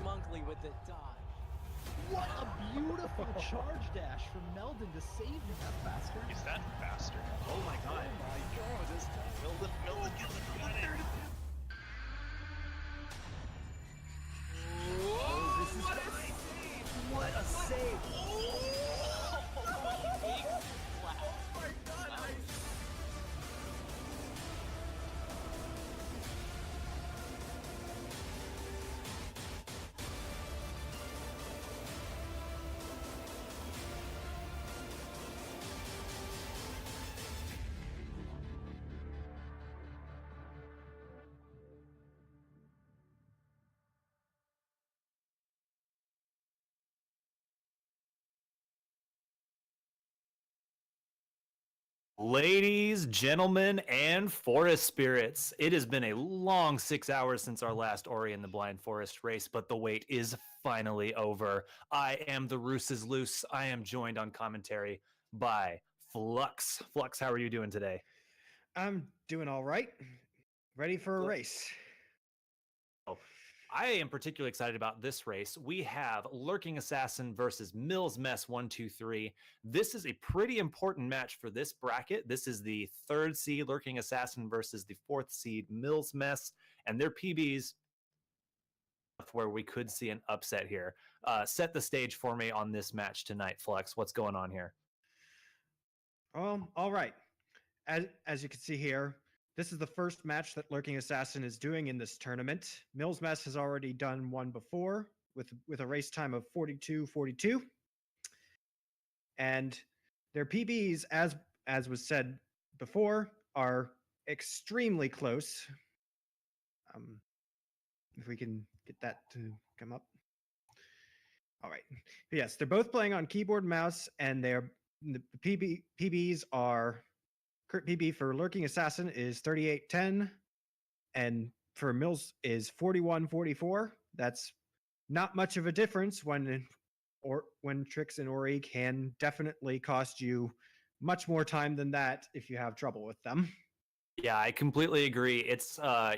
Monkley with the dodge. What a beautiful charge dash from Meldon to save him. That faster? Is that faster? Oh my god. Oh my god, this time. Milden gets it. Oh, this is fine. What a save! Big clap. Oh my god, nice. Ladies, gentlemen, and forest spirits, it has been a long 6 hours since our last Ori in the Blind Forest race, but the wait is finally over. I am the Roos is Loose. I am joined on commentary by Flux. Flux, how are you doing today? I'm doing all right. Ready for a race. I am particularly excited about this race. We have Lurking Assassin versus millsmess123. This is a pretty important match for this bracket. This is the 3rd seed Lurking Assassin versus the 4th seed millsmess, and their PBs where we could see an upset here. Set the stage for me on this match tonight, Flux. What's going on here? All right. As you can see here, this is the first match that Lurking Assassin is doing in this tournament. millsmess has already done one before with a race time of 42:42. And their PBs, as was said before, are extremely close. If we can get that to come up. All right. Yes, they're both playing on keyboard and mouse, and the PBs are... Current PB for Lurking Assassin is 38:10, and for Mills is 41:44. That's not much of a difference when tricks in Ori can definitely cost you much more time than that if you have trouble with them. Yeah, I completely agree. It's a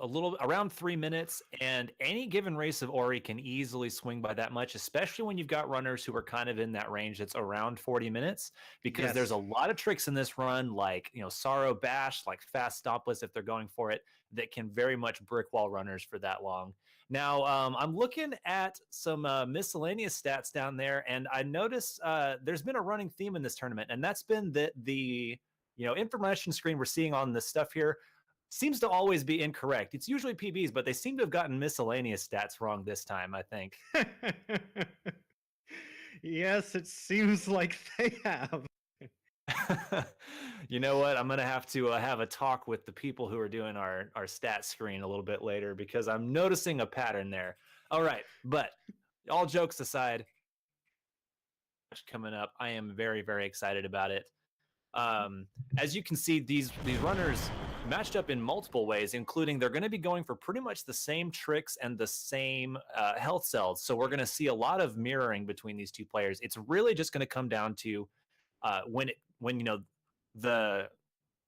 little around 3 minutes, and any given race of Ori can easily swing by that much, especially when you've got runners who are kind of in that range that's around 40 minutes, because there's a lot of tricks in this run, like Sorrow Bash, like fast stopless if they're going for it, that can very much brick wall runners for that long. Now, I'm looking at some miscellaneous stats down there, and I notice there's been a running theme in this tournament, and that's been the information screen we're seeing on this stuff here seems to always be incorrect. It's usually PBs, but they seem to have gotten miscellaneous stats wrong this time, I think. Yes, it seems like they have. You know what? I'm going to have a talk with the people who are doing our stat screen a little bit later, because I'm noticing a pattern there. All right, but all jokes aside, coming up, I am very, very excited about it. As you can see, these runners matched up in multiple ways, including they're going to be going for pretty much the same tricks and the same health cells. So we're going to see a lot of mirroring between these two players. It's really just going to come down to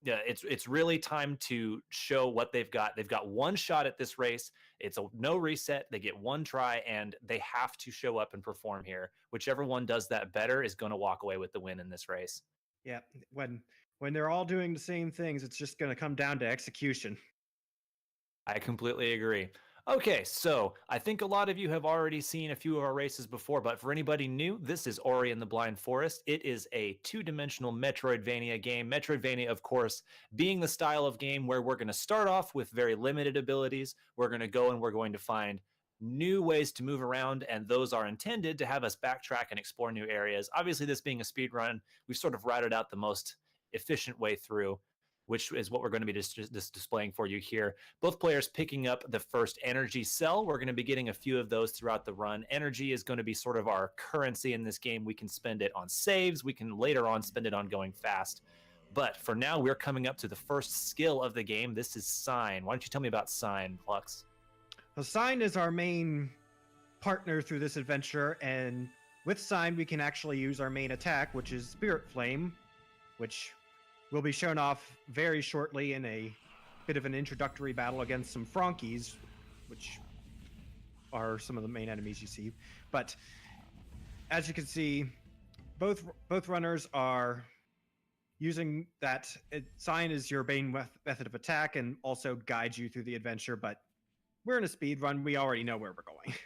it's really time to show what they've got. They've got one shot at this race. It's no reset. They get one try, and they have to show up and perform here. Whichever one does that better is going to walk away with the win in this race. Yeah, when they're all doing the same things, it's just going to come down to execution. I completely agree. Okay, so I think a lot of you have already seen a few of our races before, but for anybody new, this is Ori in the Blind Forest. It is a two-dimensional Metroidvania game. Metroidvania, of course, being the style of game where we're going to start off with very limited abilities. We're going to go and we're going to find new ways to move around, and those are intended to have us backtrack and explore new areas. Obviously, this being a speed run, we've sort of routed out the most efficient way through, which is what we're going to be just displaying for you here. Both players picking up the first energy cell. We're going to be getting a few of those throughout the run. Energy is going to be sort of our currency in this game. We can spend it on saves. We can later on spend it on going fast. But for now, we're coming up to the first skill of the game. This is Sign. Why don't you tell me about Sign, Flux? Well, Sign is our main partner through this adventure, and with Sign, we can actually use our main attack, which is Spirit Flame, which will be shown off very shortly in a bit of an introductory battle against some Frankies, which are some of the main enemies you see. But as you can see, both runners are using that sign as your main method of attack and also guides you through the adventure. But we're in a speed run. We already know where we're going.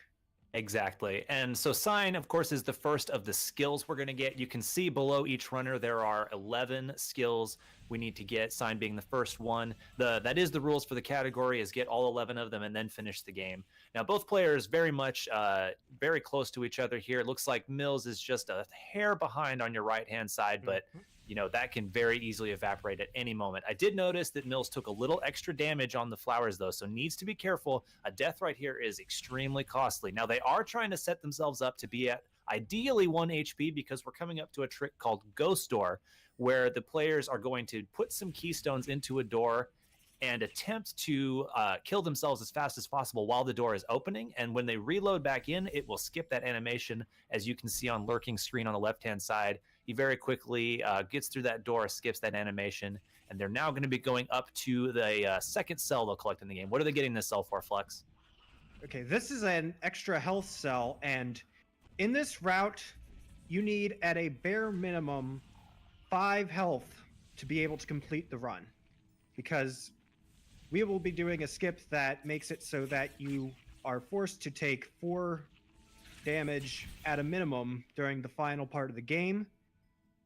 Exactly. And so sign, of course, is the first of the skills we're going to get. You can see below each runner, there are 11 skills we need to get, sign being the first one. That is the rules for the category, is get all 11 of them and then finish the game. Now, both players very much very close to each other here. It looks like Mills is just a hair behind on your right-hand side, but you know, that can very easily evaporate at any moment. I did notice that Mills took a little extra damage on the flowers, though, so needs to be careful. A death right here is extremely costly. Now, they are trying to set themselves up to be at ideally 1 HP because we're coming up to a trick called Ghost Door, where the players are going to put some keystones into a door and attempt to kill themselves as fast as possible while the door is opening. And when they reload back in, it will skip that animation, as you can see on Lurking screen on the left-hand side. He very quickly gets through that door, skips that animation, and they're now going to be going up to the second cell they'll collect in the game. What are they getting this cell for, Flex? Okay, this is an extra health cell, and in this route, you need at a bare minimum 5 health to be able to complete the run, because we will be doing a skip that makes it so that you are forced to take 4 damage at a minimum during the final part of the game.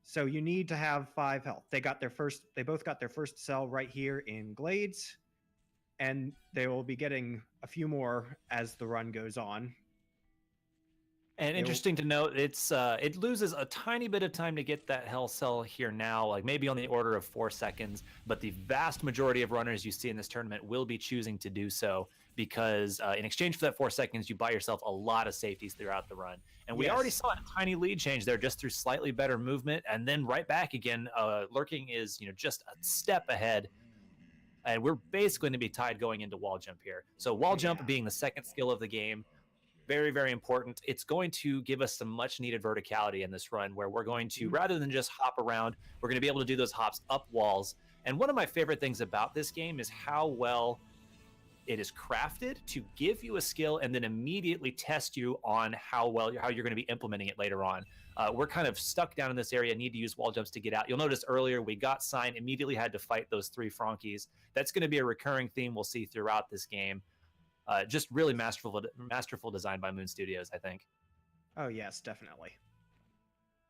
So you need to have 5 health. They both got their first cell right here in Glades, and they will be getting a few more as the run goes on. And interesting to note, it loses a tiny bit of time to get that health cell here now, like maybe on the order of 4 seconds, but the vast majority of runners you see in this tournament will be choosing to do so because in exchange for that 4 seconds, you buy yourself a lot of safeties throughout the run. And we already saw a tiny lead change there just through slightly better movement, and then right back again. Lurking is just a step ahead, and we're basically going to be tied going into wall jump here. So wall jump being the second skill of the game, very, very important. It's going to give us some much needed verticality in this run where we're going to, rather than just hop around, we're going to be able to do those hops up walls. And one of my favorite things about this game is how well it is crafted to give you a skill and then immediately test you on how you're going to be implementing it later on. We're kind of stuck down in this area, need to use wall jumps to get out. You'll notice earlier we got sign, immediately had to fight those 3 Frankies. That's going to be a recurring theme we'll see throughout this game. Just really masterful design by Moon Studios, I think. Oh yes, definitely.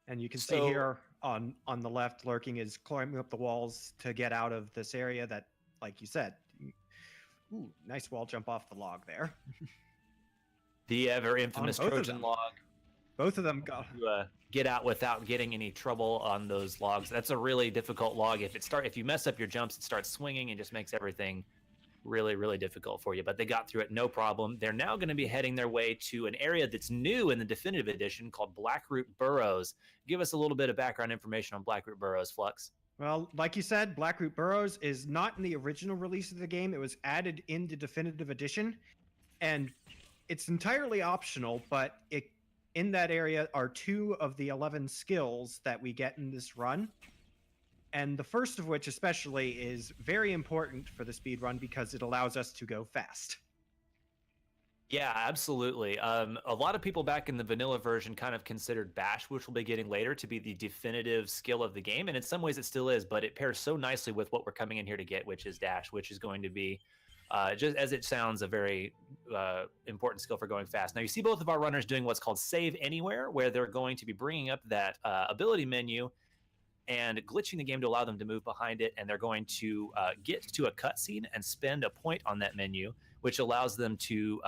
And you can see here on the left, Lurking is climbing up the walls to get out of this area that, like you said, ooh, nice wall jump off the log there. The ever infamous Trojan log. Both of them got to get out without getting any trouble on those logs. That's a really difficult log. If you mess up your jumps, it starts swinging and just makes everything really, really difficult for you. But they got through it, no problem. They're now going to be heading their way to an area that's new in the definitive edition called Blackroot Burrows. Give us a little bit of background information on Blackroot Burrows, Flux. Well, like you said, Blackroot Burrows is not in the original release of the game. It was added in the definitive edition, and it's entirely optional, but in that area are 2 of the 11 skills that we get in this run. And the first of which especially is very important for the speed run because it allows us to go fast. Yeah, absolutely. A lot of people back in the vanilla version kind of considered Bash, which we'll be getting later, to be the definitive skill of the game. And in some ways it still is, but it pairs so nicely with what we're coming in here to get, which is Dash, which is going to be, just as it sounds, a very important skill for going fast. Now, you see both of our runners doing what's called Save Anywhere, where they're going to be bringing up that ability menu and glitching the game to allow them to move behind it, and they're going to get to a cutscene and spend a point on that menu, which allows them to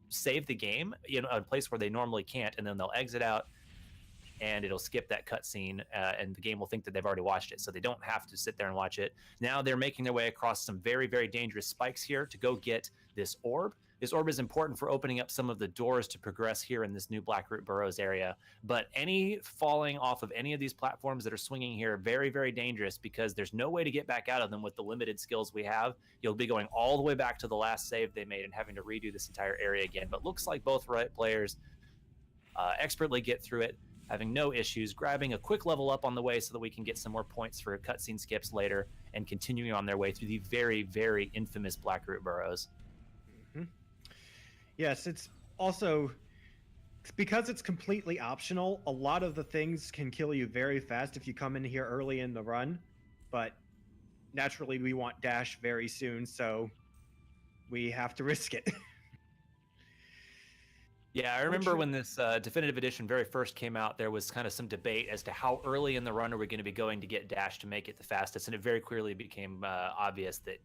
save the game in a place where they normally can't, and then they'll exit out, and it'll skip that cutscene, and the game will think that they've already watched it, so they don't have to sit there and watch it. Now they're making their way across some very, very dangerous spikes here to go get this orb. This orb is important for opening up some of the doors to progress here in this new Blackroot Burrows area. But any falling off of any of these platforms that are swinging here, very, very dangerous because there's no way to get back out of them with the limited skills we have. You'll be going all the way back to the last save they made and having to redo this entire area again. But looks like both players expertly get through it, having no issues, grabbing a quick level up on the way so that we can get some more points for cutscene skips later, and continuing on their way through the very, very infamous Blackroot Burrows. Yes, it's also, because it's completely optional, a lot of the things can kill you very fast if you come in here early in the run. But naturally, we want dash very soon, so we have to risk it. Yeah, I remember when this definitive edition very first came out, there was kind of some debate as to how early in the run are we going to be going to get dash to make it the fastest, and it very clearly became obvious that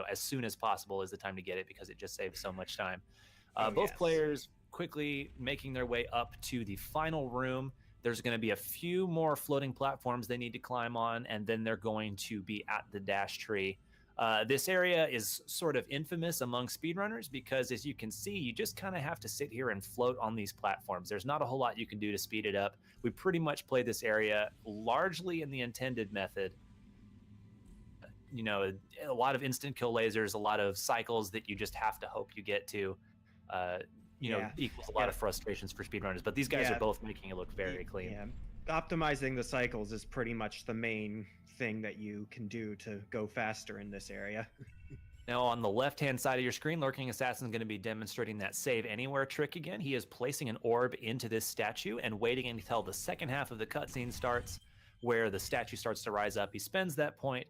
as soon as possible is the time to get it because it just saves so much time. Both Yes. players quickly making their way up to the final room. There's going to be a few more floating platforms they need to climb on, and then they're going to be at the dash tree. This area is sort of infamous among speedrunners because, as you can see, you just kind of have to sit here and float on these platforms. There's not a whole lot you can do to speed it up. We pretty much play this area largely in the intended method. A lot of instant kill lasers, a lot of cycles that you just have to hope you get to. Equals a lot of frustrations for speedrunners. But these guys are both making it look very clean. Yeah, optimizing the cycles is pretty much the main thing that you can do to go faster in this area. Now, on the left-hand side of your screen, Lurking Assassin is going to be demonstrating that save anywhere trick again. He is placing an orb into this statue and waiting until the second half of the cutscene starts, where the statue starts to rise up. He spends that point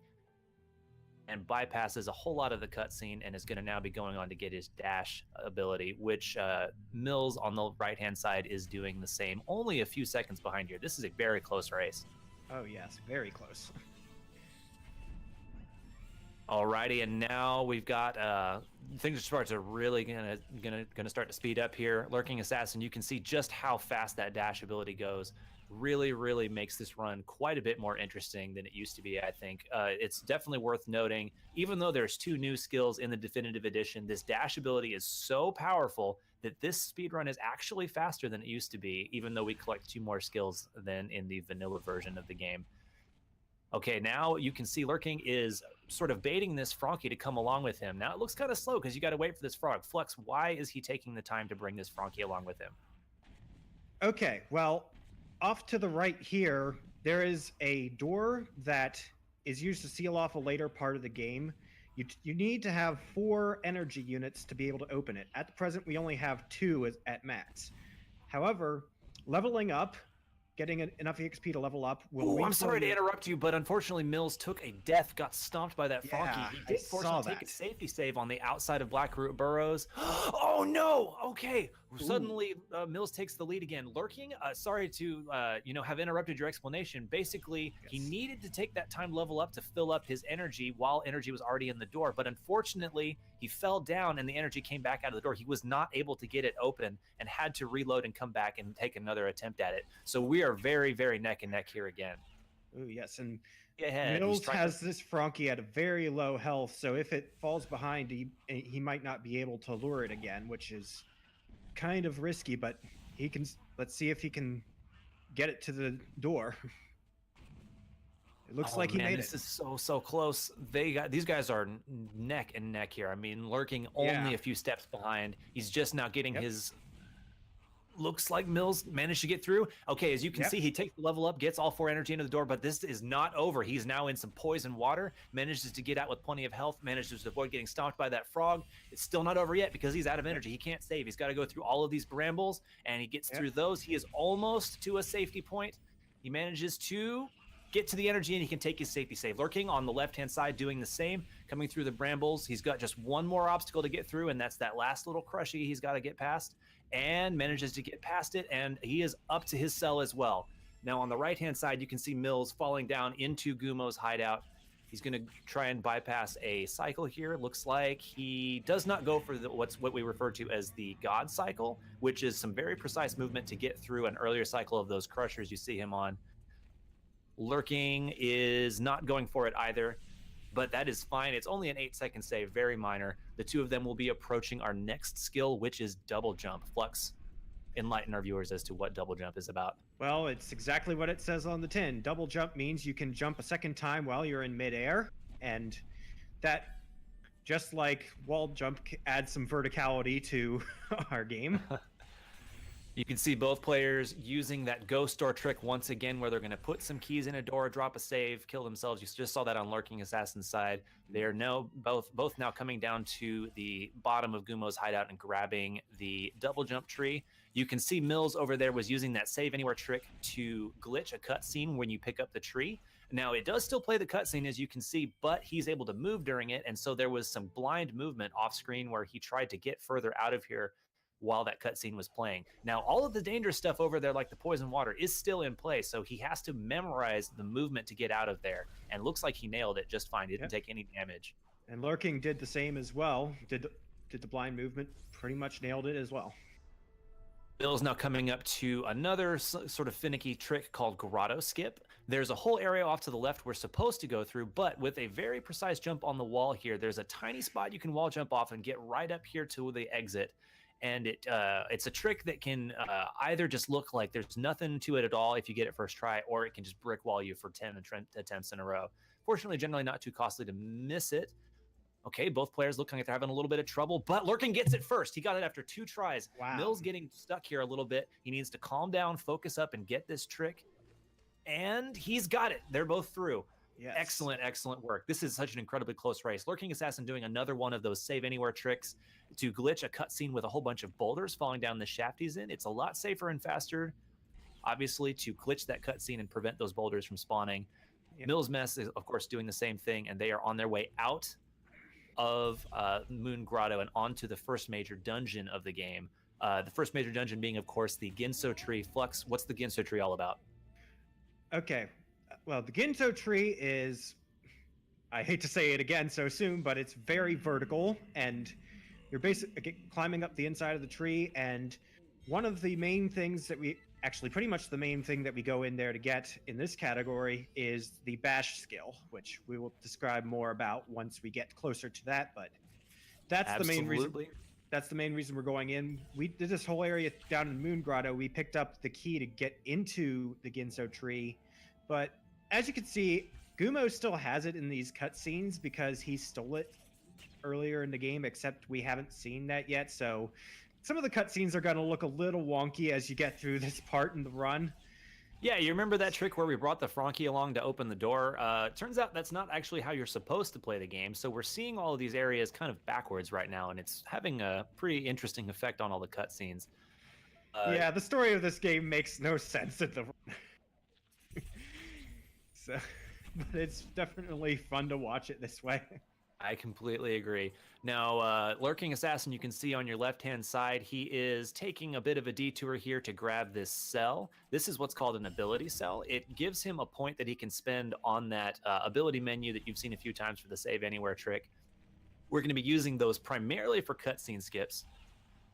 and bypasses a whole lot of the cutscene and is going to now be going on to get his dash ability, which Mills on the right-hand side is doing the same, only a few seconds behind here. This is a very close race. Oh, yes, very close. Alrighty, and now we've got things are really gonna start to speed up here. Lurking Assassin, you can see just how fast that dash ability goes. Really makes this run quite a bit more interesting than it used to be, I think. It's definitely worth noting, even though there's 2 new skills in the definitive edition, this dash ability is so powerful that this speedrun is actually faster than it used to be, even though we collect 2 more skills than in the vanilla version of the game. Okay, now you can see Lurking is sort of baiting this Frankie to come along with him. Now it looks kind of slow because you got to wait for this frog. Flux, why is he taking the time to bring this Frankie along with him? Okay, well, off to the right here, there is a door that is used to seal off a later part of the game. You need to have 4 energy units to be able to open it. At the present, we only have 2 at max. However, leveling up, getting enough EXP to level up will... I'm sorry to interrupt you, but unfortunately Mills took a death, got stomped by that Frankie. Yeah, He did force him to take a safety save on the outside of Blackroot Burrows. Oh no! Okay, suddenly Mills takes the lead again. Lurking, sorry to have interrupted your explanation. Basically, he needed to take that time level up to fill up his energy while energy was already in the door, but unfortunately he fell down and the energy came back out of the door. He was not able to get it open and had to reload and come back and take another attempt at it. So we are very neck and neck here again. Oh yes, and ahead. Mills has this Frankie at a very low health, so if it falls behind, he might not be able to lure it again, which is kind of risky, but he can. Let's see if he can get it to the door. It looks like he made it. This is so close. These guys are neck and neck here. I mean, Lurking only a few steps behind. He's just now getting his... Looks like Mills managed to get through. Okay, as you can see, he takes the level up, gets all 4 energy into the door, but this is not over. He's now in some poison water, manages to get out with plenty of health, manages to avoid getting stomped by that frog. It's still not over yet because he's out of energy. He can't save. He's got to go through all of these brambles, and he gets through those. He is almost to a safety point. He manages to get to the energy, and he can take his safety save. Lurking on the left-hand side doing the same, coming through the brambles. He's got just one more obstacle to get through, and that's that last little crushy he's got to get past, and manages to get past it, and he is up to his cell as well. Now on the right-hand side, you can see Mills falling down into Gumo's hideout. He's going to try and bypass a cycle here. Looks like he does not go for what we refer to as the God cycle, which is some very precise movement to get through an earlier cycle of those crushers you see him on. Lurking is not going for it either, but that is fine. It's only an 8-second save, very minor. The 2 of them will be approaching our next skill, which is double jump. Flux, enlighten our viewers as to what double jump is about. Well, it's exactly what it says on the tin. Double jump means you can jump a second time while you're in midair, and that, just like wall jump, adds some verticality to our game. You can see both players using that ghost door trick once again, where they're going to put some keys in a door, drop a save, kill themselves. You just saw that on Lurking Assassin's side. They are now both now coming down to the bottom of Gumo's hideout and grabbing the double jump tree. You can see Mills over there was using that save anywhere trick to glitch a cutscene when you pick up the tree. Now, it does still play the cutscene, as you can see, but he's able to move during it, and so there was some blind movement off screen where he tried to get further out of here while that cutscene was playing. Now, all of the dangerous stuff over there, like the poison water, is still in play, so he has to memorize the movement to get out of there, and looks like he nailed it just fine. He didn't take any damage. And Lurking did the same as well. Did the blind movement, pretty much nailed it as well. Bill's now coming up to another sort of finicky trick called Grotto Skip. There's a whole area off to the left we're supposed to go through, but with a very precise jump on the wall here, there's a tiny spot you can wall jump off and get right up here to the exit. And it's a trick that can either just look like there's nothing to it at all if you get it first try, or it can just brick wall you for 10 attempts in a row. Fortunately, generally not too costly to miss it. Okay, both players look like they're having a little bit of trouble, but Lurking gets it first. He got it after 2 tries. Wow. Mills getting stuck here a little bit. He needs to calm down, focus up, and get this trick. And he's got it. They're both through. Yes. Excellent work. This is such an incredibly close race. Lurking Assassin doing another one of those save anywhere tricks to glitch a cutscene with a whole bunch of boulders falling down the shaft he's in. It's a lot safer and faster, obviously, to glitch that cutscene and prevent those boulders from spawning. Yep. Millsmess is, of course, doing the same thing, and they are on their way out of Moon Grotto and onto the first major dungeon of the game. The first major dungeon being, of course, the Ginso tree. Flux, what's the Ginso tree all about? Okay. Well, the Ginso tree is, I hate to say it again so soon, but it's very vertical, and you're basically climbing up the inside of the tree, and one of the main things that pretty much the main thing that we go in there to get in this category is the bash skill, which we will describe more about once we get closer to that, but that's the main reason. That's the main reason we're going in. We did this whole area down in Moon Grotto. We picked up the key to get into the Ginso tree, but as you can see, Gumo still has it in these cutscenes because he stole it earlier in the game, except we haven't seen that yet. So some of the cutscenes are going to look a little wonky as you get through this part in the run. Yeah, you remember that trick where we brought the Frankie along to open the door? Turns out that's not actually how you're supposed to play the game. So we're seeing all of these areas kind of backwards right now, and it's having a pretty interesting effect on all the cutscenes. Yeah, the story of this game makes no sense at the so, but it's definitely fun to watch it this way. I completely agree. Now, Lurking Assassin, you can see on your left-hand side, he is taking a bit of a detour here to grab this cell. This is what's called an ability cell. It gives him a point that he can spend on that ability menu that you've seen a few times for the Save Anywhere trick. We're going to be using those primarily for cutscene skips,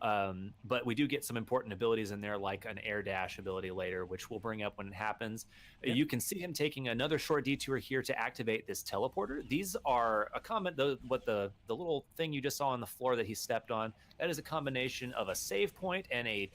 but we do get some important abilities in there, like an air dash ability later, which we'll bring up when it happens. Yep. You can see him taking another short detour here to activate this teleporter. These are a the little thing you just saw on the floor that he stepped on. That is a combination of a save point and a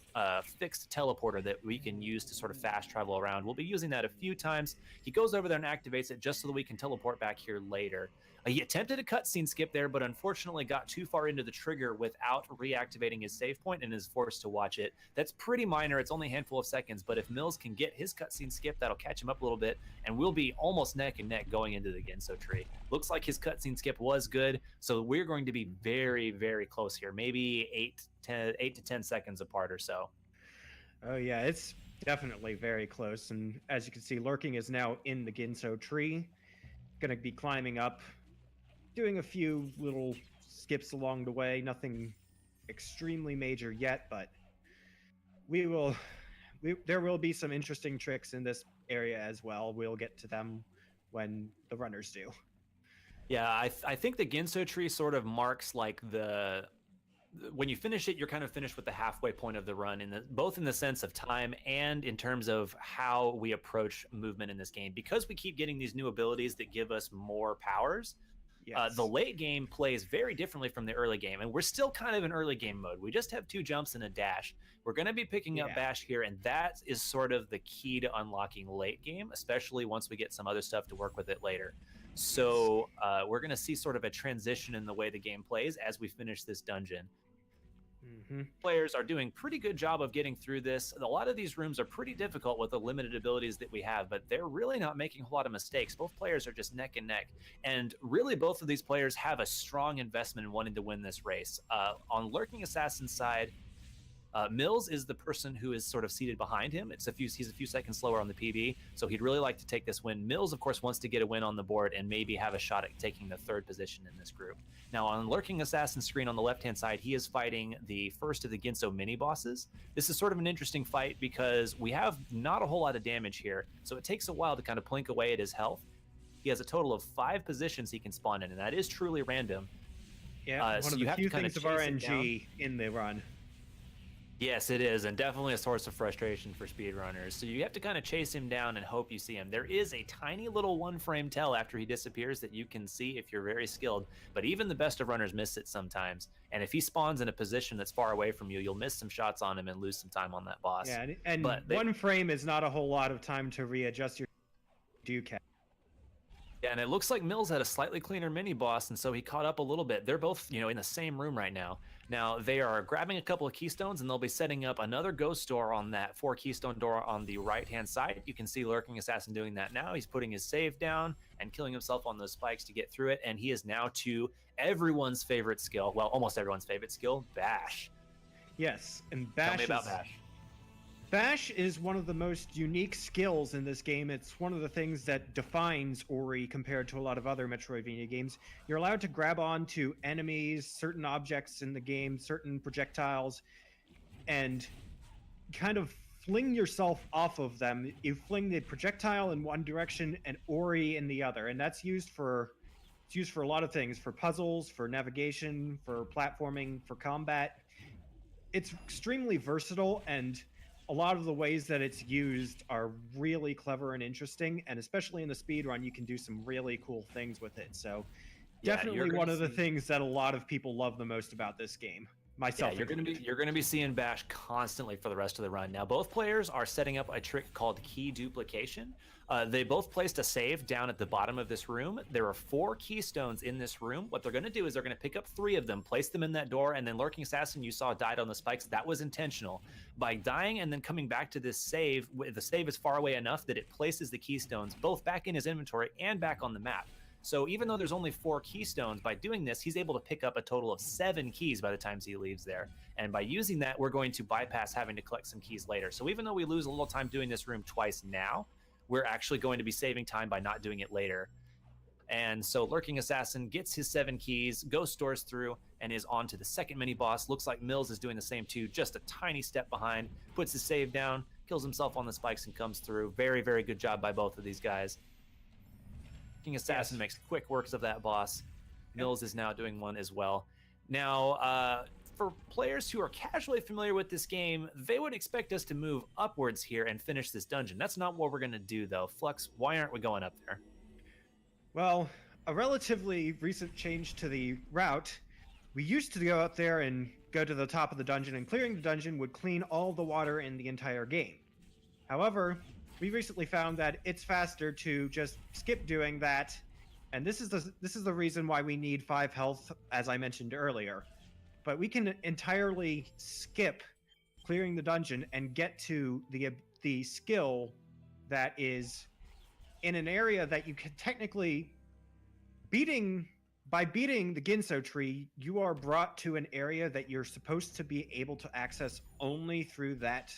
fixed teleporter that we can use to sort of fast travel around. We'll be using that a few times. He goes over there and activates it just so that we can teleport back here later. He attempted a cutscene skip there, but unfortunately got too far into the trigger without reactivating his save point and is forced to watch it. That's pretty minor. It's only a handful of seconds, but if Mills can get his cutscene skip, that'll catch him up a little bit, and we'll be almost neck and neck going into the Ginso tree. Looks like his cutscene skip was good, so we're going to be very, very close here. Maybe 8 to 10 seconds apart or so. Oh yeah, it's definitely very close, and as you can see, Lurking is now in the Ginso tree. Gonna be climbing up, doing a few little skips along the way, nothing extremely major yet, but there will be some interesting tricks in this area as well. We'll get to them when the runners do. Yeah, I think the Ginso tree sort of marks like when you finish it, you're kind of finished with the halfway point of the run, both in the sense of time and in terms of how we approach movement in this game. Because we keep getting these new abilities that give us more powers, Yes. the late game plays very differently from the early game, and we're still kind of in early game mode. We just have 2 jumps and a dash. We're going to be picking up bash here, and that is sort of the key to unlocking late game, especially once we get some other stuff to work with it later. So we're going to see sort of a transition in the way the game plays as we finish this dungeon. Players are doing pretty good job of getting through this. A lot of these rooms are pretty difficult with the limited abilities that we have, but they're really not making a whole lot of mistakes. Both players are just neck and neck, and really both of these players have a strong investment in wanting to win this race. On Lurking Assassin's side, Mills is the person who is sort of seated behind him. He's a few seconds slower on the PB, so he'd really like to take this win. Mills, of course, wants to get a win on the board and maybe have a shot at taking the 3rd position in this group. Now, on Lurking Assassin's screen on the left-hand side, he is fighting the first of the Ginso mini-bosses. This is sort of an interesting fight because we have not a whole lot of damage here, so it takes a while to kind of plink away at his health. He has a total of 5 positions he can spawn in, and that is truly random. Yeah, one so of you the have few to kind things of of chase it down. RNG in the run. Yes, it is, and definitely a source of frustration for speedrunners. So you have to kind of chase him down and hope you see him. There is a tiny little 1-frame tell after he disappears that you can see if you're very skilled, but even the best of runners miss it sometimes. And if he spawns in a position that's far away from you, you'll miss some shots on him and lose some time on that boss. Yeah, and But 1 frame is not a whole lot of time to readjust your do-cap. Yeah, and it looks like Mills had a slightly cleaner mini boss, and so he caught up a little bit. They're both, in the same room right now. Now, they are grabbing a couple of keystones, and they'll be setting up another ghost door on that 4-keystone door on the right-hand side. You can see Lurking Assassin doing that now. He's putting his save down and killing himself on those spikes to get through it, and he is now to everyone's favorite skill, well, almost everyone's favorite skill, Bash. Yes, and Tell me about Bash. Bash is one of the most unique skills in this game. It's one of the things that defines Ori compared to a lot of other Metroidvania games. You're allowed to grab onto enemies, certain objects in the game, certain projectiles, and kind of fling yourself off of them. You fling the projectile in one direction and Ori in the other, and that's used for a lot of things, for puzzles, for navigation, for platforming, for combat. It's extremely versatile, and a lot of the ways that it's used are really clever and interesting, and especially in the speed run, you can do some really cool things with it. So Yeah, definitely one of the things that a lot of people love the most about this game. Myself, Yeah, you're gonna be seeing Bash constantly for the rest of the run. Now, both players are setting up a trick called key duplication. They both placed a save down at the bottom of this room. There are 4 keystones in this room. What they're gonna do is they're gonna pick up 3 of them, place them in that door, and then Lurking Assassin, you saw, died on the spikes. That was intentional. By dying and then coming back to this save, the save is far away enough that it places the keystones both back in his inventory and back on the map. So even though there's only 4 keystones, by doing this, he's able to pick up a total of 7 keys by the time he leaves there. And by using that, we're going to bypass having to collect some keys later. So even though we lose a little time doing this room twice now, we're actually going to be saving time by not doing it later. And so Lurking Assassin gets his 7 keys, goes stores through, and is on to the second mini-boss. Looks like Mills is doing the same too, just a tiny step behind, puts his save down, kills himself on the spikes, and comes through. Very, very good job by both of these guys. Lurking Assassin makes quick works of that boss. Mills is now doing one as well. Now, for players who are casually familiar with this game, they would expect us to move upwards here and finish this dungeon. That's not what we're going to do, though. Flux, why aren't we going up there? Well, a relatively recent change to the route. We used to go up there and go to the top of the dungeon, and clearing the dungeon would clean all the water in the entire game. However, we recently found that it's faster to just skip doing that, and this is the reason why we need 5 health, as I mentioned earlier. But we can entirely skip clearing the dungeon and get to the skill that is in an area that you can technically by beating the Ginso tree, you are brought to an area that you're supposed to be able to access only through that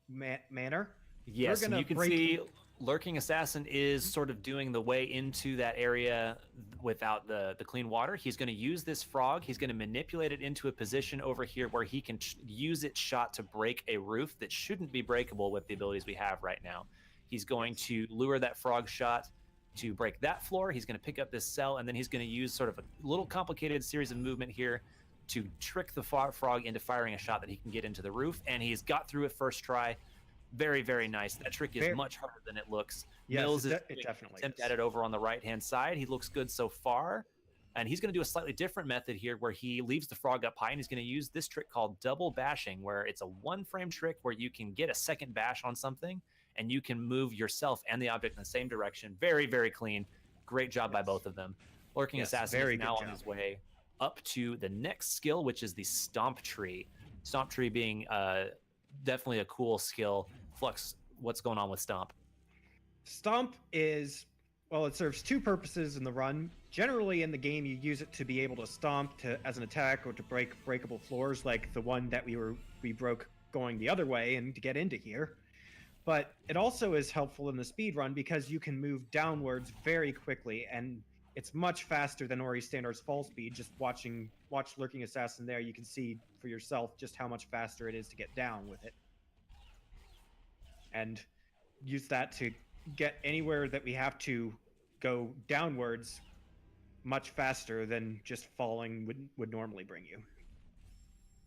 manner. Yes, and you can see Lurking Assassin is sort of doing the way into that area without the clean water. He's going to use this frog. He's going to manipulate it into a position over here where he can use its shot to break a roof that shouldn't be breakable with the abilities we have right now. He's going to lure that frog shot to break that floor. He's going to pick up this cell, and then he's going to use sort of a little complicated series of movement here to trick the frog into firing a shot that he can get into the roof, and he's got through it first try. Very, very nice. That trick is much harder than it looks. Yes, Mills is it definitely attempt is. at it over on the right-hand side. He looks good so far. And he's going to do a slightly different method here where he leaves the frog up high, and he's going to use this trick called double bashing, where it's a 1-frame trick where you can get a second bash on something, and you can move yourself and the object in the same direction. Very, very clean. Great job by both of them. Lurking Assassin is now on his way up to the next skill, which is the Stomp Tree. Stomp Tree being definitely a cool skill. Flux, what's going on with Stomp? Stomp is, well, it serves two purposes in the run. Generally in the game, you use it to be able to stomp as an attack or to break breakable floors like the one that we broke going the other way and to get into here. But it also is helpful in the speed run because you can move downwards very quickly, and it's much faster than Ori Standard's fall speed. Just watch Lurking Assassin there, you can see for yourself just how much faster it is to get down with it. And use that to get anywhere that we have to go downwards much faster than just falling would normally bring you.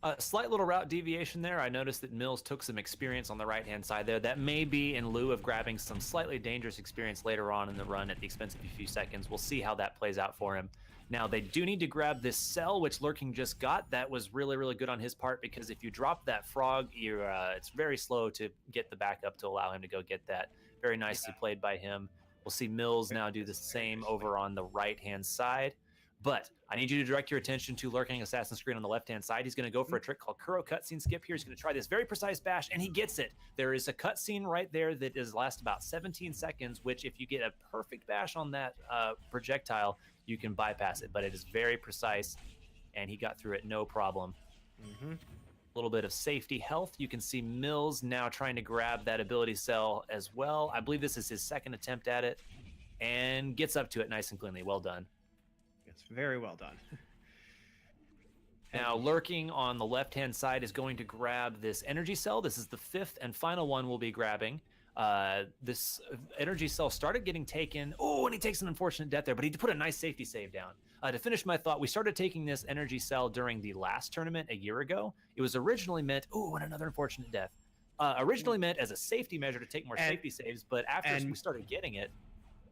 A slight little route deviation there. I noticed that Mills took some experience on the right-hand side there. That may be in lieu of grabbing some slightly dangerous experience later on in the run at the expense of a few seconds. We'll see how that plays out for him. Now, they do need to grab this cell, which Lurking just got. That was really, really good on his part, because if you drop that frog, it's very slow to get the backup to allow him to go get that. Very nicely played by him. We'll see Mills now do the same over on the right-hand side. But I need you to direct your attention to Lurking Assassin screen on the left-hand side. He's going to go for a trick called Kuro Cutscene Skip here. He's going to try this very precise bash, and he gets it. There is a cutscene right there that lasts about 17 seconds, which if you get a perfect bash on that projectile, you can bypass it. But it is very precise, and he got through it no problem. A little bit of safety health. You can see Mills now trying to grab that ability cell as well. I believe this is his second attempt at it, and gets up to it nice and cleanly. Well done. Very well done. Now, Lurking on the left-hand side is going to grab this energy cell. This is the fifth and final one we'll be grabbing. This energy cell started getting taken. Oh, and he takes an unfortunate death there, but he put a nice safety save down. To finish my thought, we started taking this energy cell during the last tournament a year ago. It was originally meant, and another unfortunate death. Originally meant as a safety measure to take more safety saves, but after we started getting it,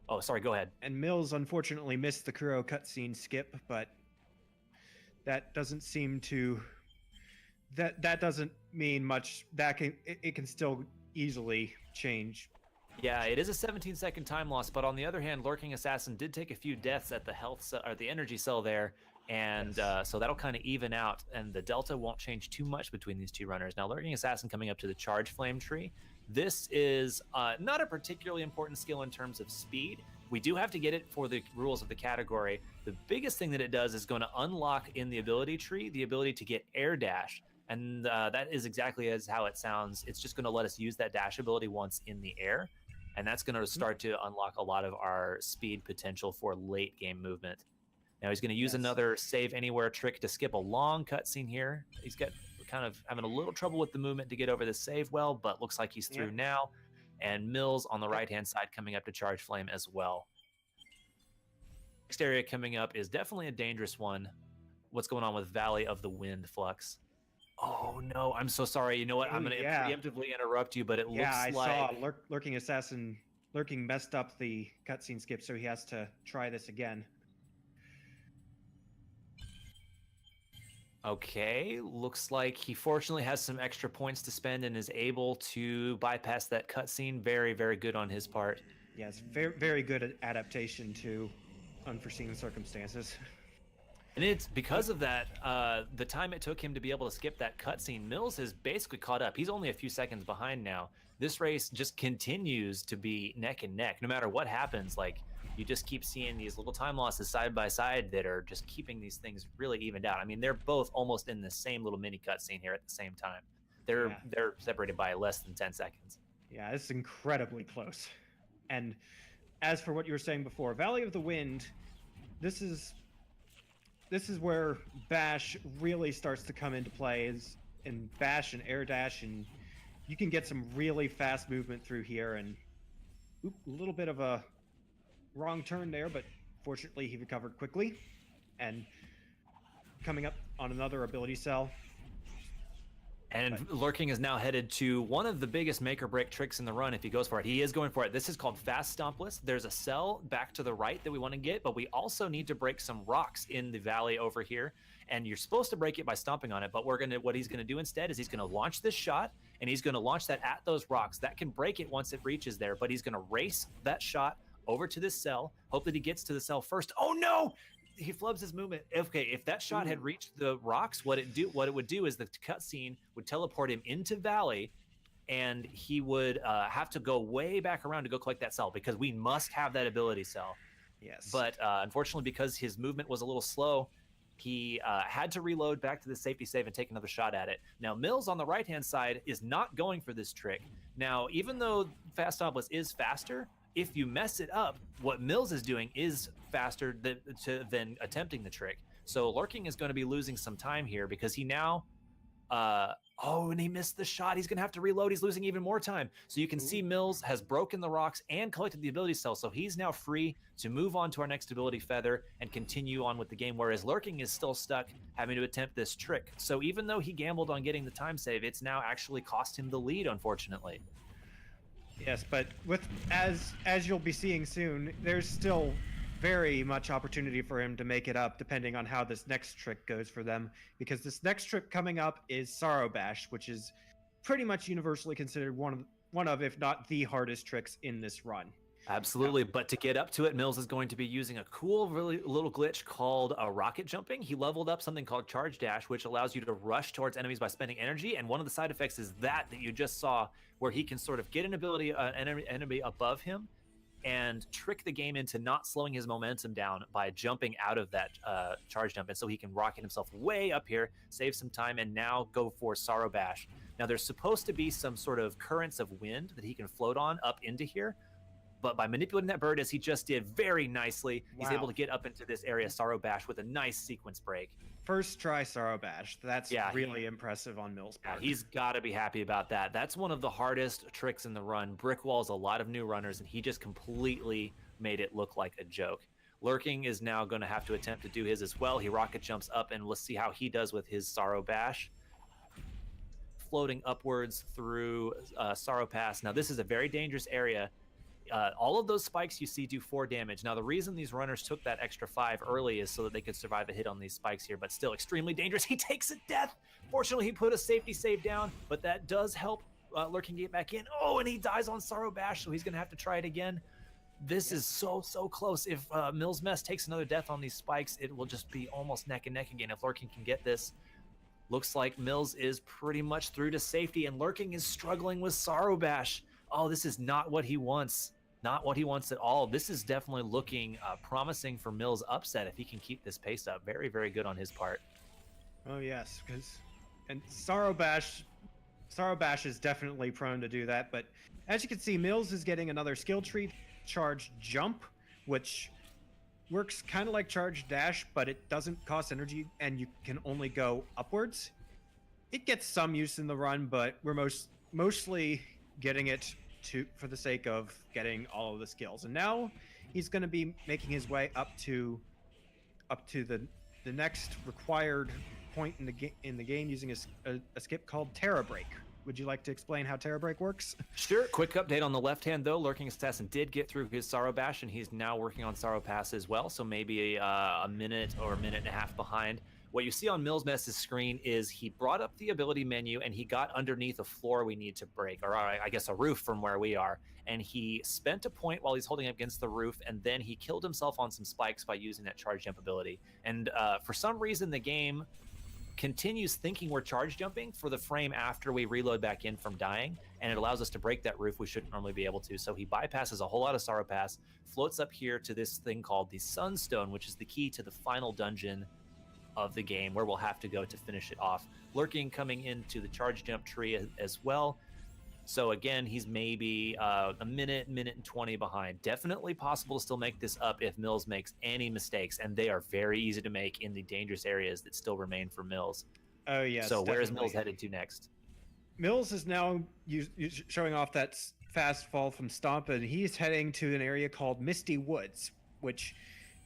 oh, sorry, go ahead. And Mills unfortunately missed the Kuro cutscene skip, but that doesn't seem to that doesn't mean much. It can still easily change. Yeah, it is a 17-second time loss, but on the other hand, Lurking Assassin did take a few deaths at the health cell, or the energy cell there, and so that'll kind of even out, and the delta won't change too much between these two runners. Now, Lurking Assassin coming up to the Charge Flame tree. This is not a particularly important skill in terms of speed. We do have to get it for the rules of the category. The biggest thing that it does is going to unlock in the ability tree the ability to get air dash, and that is exactly as how it sounds. It's just going to let us use that dash ability once in the air, and that's going to start to unlock a lot of our speed potential for late game movement. Now he's going to use another save anywhere trick to skip a long cutscene here. He's got kind of having a little trouble with the movement to get over the save well, but looks like he's through now. And Mills on the right-hand side coming up to Charge Flame as well. Next area coming up is definitely a dangerous one. What's going on with Valley of the Wind, Flux? Oh, no, I'm so sorry. You know what? I'm going to preemptively interrupt you, but it looks like... Yeah, I saw Lurking Assassin. Lurking messed up the cutscene skip, so he has to try this again. Okay, looks like he fortunately has some extra points to spend and is able to bypass that cutscene. Very, very good on his part. Yes, very, very good adaptation to unforeseen circumstances. And it's because of that, the time it took him to be able to skip that cutscene, Mills has basically caught up. He's only a few seconds behind now. This race just continues to be neck and neck. No matter what happens, like, you just keep seeing these little time losses side by side that are just keeping these things really evened out. I mean, they're both almost in the same little mini cutscene here at the same time. They're separated by less than 10 seconds. Yeah, it's incredibly close. And as for what you were saying before, Valley of the Wind, this is where Bash really starts to come into play, is in Bash and Air Dash, and you can get some really fast movement through here. And a little bit of a wrong turn there, but fortunately he recovered quickly. And coming up on another ability cell. And Lurking is now headed to one of the biggest make or break tricks in the run if he goes for it. He is going for it. This is called Fast Stompless. There's a cell back to the right that we want to get, but we also need to break some rocks in the valley over here. And you're supposed to break it by stomping on it, but what he's going to do instead is he's going to launch this shot, and he's going to launch that at those rocks. That can break it once it reaches there, but he's going to race that shot over to this cell, hope that he gets to the cell first. Oh no! he flubs his movement. Okay, if that shot had reached the rocks, what it would do is the cutscene would teleport him into Valley, and he would have to go way back around to go collect that cell because we must have that ability cell. Yes. But unfortunately, because his movement was a little slow, he had to reload back to the safety save and take another shot at it. Now, Mills on the right-hand side is not going for this trick. Now, even though Fast Obelisk is faster, if you mess it up, what Mills is doing is faster than attempting the trick. So Lurking is going to be losing some time here because he now... and he missed the shot. He's going to have to reload. He's losing even more time. So you can see Mills has broken the rocks and collected the ability cell. So he's now free to move on to our next ability feather and continue on with the game, whereas Lurking is still stuck having to attempt this trick. So even though he gambled on getting the time save, it's now actually cost him the lead, unfortunately. Yes, but as you'll be seeing soon, there's still very much opportunity for him to make it up depending on how this next trick goes for them, because this next trick coming up is Sorrow Bash, which is pretty much universally considered one of if not the hardest tricks in this run. Absolutely, but to get up to it, Mills is going to be using a cool really little glitch called rocket jumping. He leveled up something called Charge Dash, which allows you to rush towards enemies by spending energy, and one of the side effects is that you just saw, where he can sort of get an ability, enemy above him, and trick the game into not slowing his momentum down by jumping out of that charge jump. And so he can rocket himself way up here, save some time, and now go for Sorrow Bash. Now, there's supposed to be some sort of currents of wind that he can float on up into here. But by manipulating that bird, as he just did very nicely, he's able to get up into this area, Sorrow Bash, with a nice sequence break. First try Sorrow Bash. That's really impressive on Mills' part. Yeah, he's got to be happy about that. That's one of the hardest tricks in the run. Brick walls a lot of new runners, and he just completely made it look like a joke. Lurking is now going to have to attempt to do his as well. He rocket jumps up, and let's see how he does with his Sorrow Bash. Floating upwards through Sorrow Pass. Now, this is a very dangerous area. All of those spikes you see do 4 damage. Now, the reason these runners took that extra 5 early is so that they could survive a hit on these spikes here, but still extremely dangerous. He takes a death. Fortunately, he put a safety save down, but that does help Lurking get back in. Oh, and he dies on Sorrow Bash, so he's going to have to try it again. This is so close. If Mills Mess takes another death on these spikes, it will just be almost neck and neck again if Lurking can get this. Looks like Mills is pretty much through to safety, and Lurking is struggling with Sorrow Bash. Oh, this is not what he wants. Not what he wants at all. This is definitely looking promising for Mills' upset if he can keep this pace up. Very, very good on his part. Oh yes, and Sorrow Bash is definitely prone to do that. But as you can see, Mills is getting another skill tree, Charge Jump, which works kind of like Charge Dash, but it doesn't cost energy, and you can only go upwards. It gets some use in the run, but we're mostly getting it for the sake of getting all of the skills. And now he's going to be making his way up to the next required point in the game using a skip called Terra Break. Would you like to explain how Terra Break works? Sure. Quick update on the left hand, though. Lurking Assassin did get through his Sorrow Bash, and he's now working on Sorrow Pass as well, so maybe a minute or a minute and a half behind. What you see on Mills Mess's screen is he brought up the ability menu, and he got underneath a floor we need to break, or I guess a roof from where we are. And he spent a point while he's holding up against the roof, and then he killed himself on some spikes by using that charge jump ability. And for some reason, the game continues thinking we're charge jumping for the frame after we reload back in from dying, and it allows us to break that roof we shouldn't normally be able to. So he bypasses a whole lot of Sorrow Pass, floats up here to this thing called the Sunstone, which is the key to the final dungeon of the game, where we'll have to go to finish it off. Lurking coming into the charge jump tree as well. So again, he's maybe a minute and 20 behind. Definitely possible to still make this up if Mills makes any mistakes, and they are very easy to make in the dangerous areas that still remain for Mills. Oh yes. So where is definitely. Mills headed to next? Mills is now showing off that fast fall from Stomp, and he's heading to an area called Misty Woods, which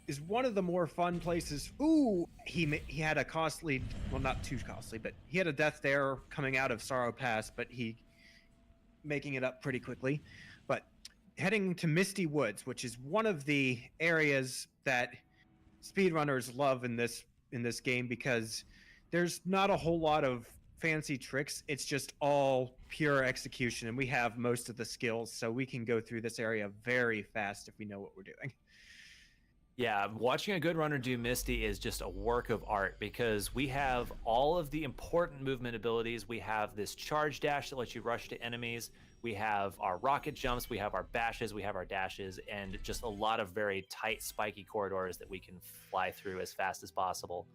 is one of the more fun places. Ooh, he had a costly, well, not too costly, but he had a death there coming out of Sorrow Pass, but he making it up pretty quickly. But heading to Misty Woods, which is one of the areas that speedrunners love in this game, because there's not a whole lot of fancy tricks. It's just all pure execution, and we have most of the skills, so we can go through this area very fast if we know what we're doing. Yeah, watching a good runner do Misty is just a work of art because we have all of the important movement abilities. We have this charge dash that lets you rush to enemies. We have our rocket jumps, we have our bashes, we have our dashes, and just a lot of very tight, spiky corridors that we can fly through as fast as possible.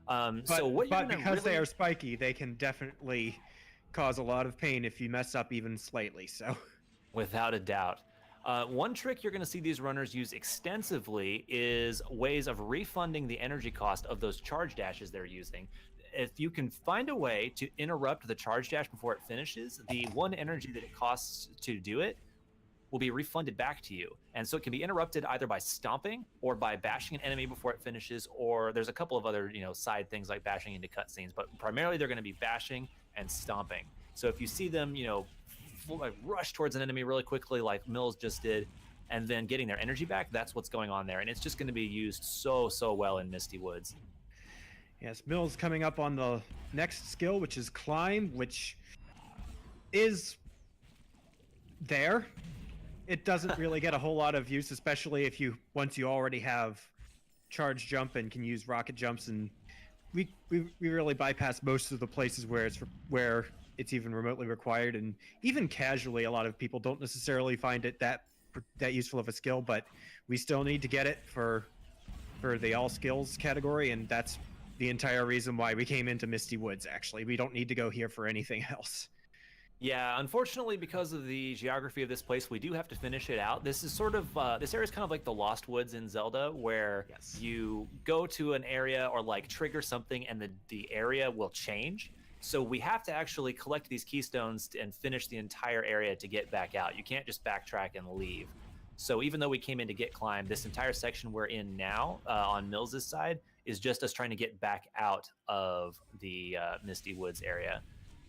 So what you're But gonna because they really- are spiky, they can definitely cause a lot of pain if you mess up even slightly. So Without a doubt. One trick you're going to see these runners use extensively is ways of refunding the energy cost of those charge dashes they're using. If you can find a way to interrupt the charge dash before it finishes, the one energy that it costs to do it will be refunded back to you. And so it can be interrupted either by stomping or by bashing an enemy before it finishes, or there's a couple of other, side things like bashing into cutscenes, but primarily they're going to be bashing and stomping. So if you see them, like rush towards an enemy really quickly like Mills just did and then getting their energy back, that's what's going on there, and it's just going to be used so well in Misty Woods. yes, Mill's coming up on the next skill, which is climb, which is there. It doesn't really get a whole lot of use, especially if once you already have charge jump and can use rocket jumps, and we really bypass most of the places where it's even remotely required, and even casually a lot of people don't necessarily find it that useful of a skill, but we still need to get it for the all skills category, and that's the entire reason why we came into Misty Woods. Actually, we don't need to go here for anything else. Yeah, unfortunately, because of the geography of this place, we do have to finish it out. This is sort of this area is kind of like the Lost Woods in Zelda, where Yes. you go to an area or like trigger something and the area will change. So we have to actually collect these keystones and finish the entire area to get back out. You can't just backtrack and leave. So even though we came in to get climb, this entire section we're in now on Mills's side is just us trying to get back out of the Misty Woods area.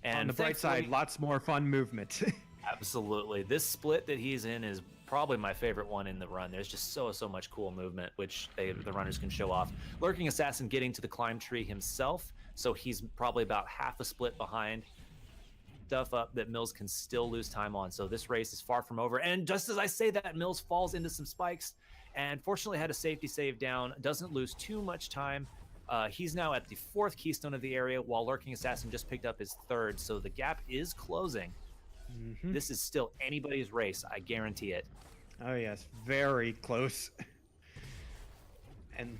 And On the bright side, thankfully- lots more fun movement. Absolutely. This split that he's in is probably my favorite one in the run. There's just so much cool movement, which the runners can show off. Lurking Assassin getting to the climb tree himself, so he's probably about half a split behind. Stuff up that Mills can still lose time on. So this race is far from over. And just as I say that, Mills falls into some spikes and fortunately had a safety save down. Doesn't lose too much time. He's now at the 4th keystone of the area, while Lurking Assassin just picked up his 3rd. So the gap is closing. Mhm. This is still anybody's race, I guarantee it. Oh yes, very close. And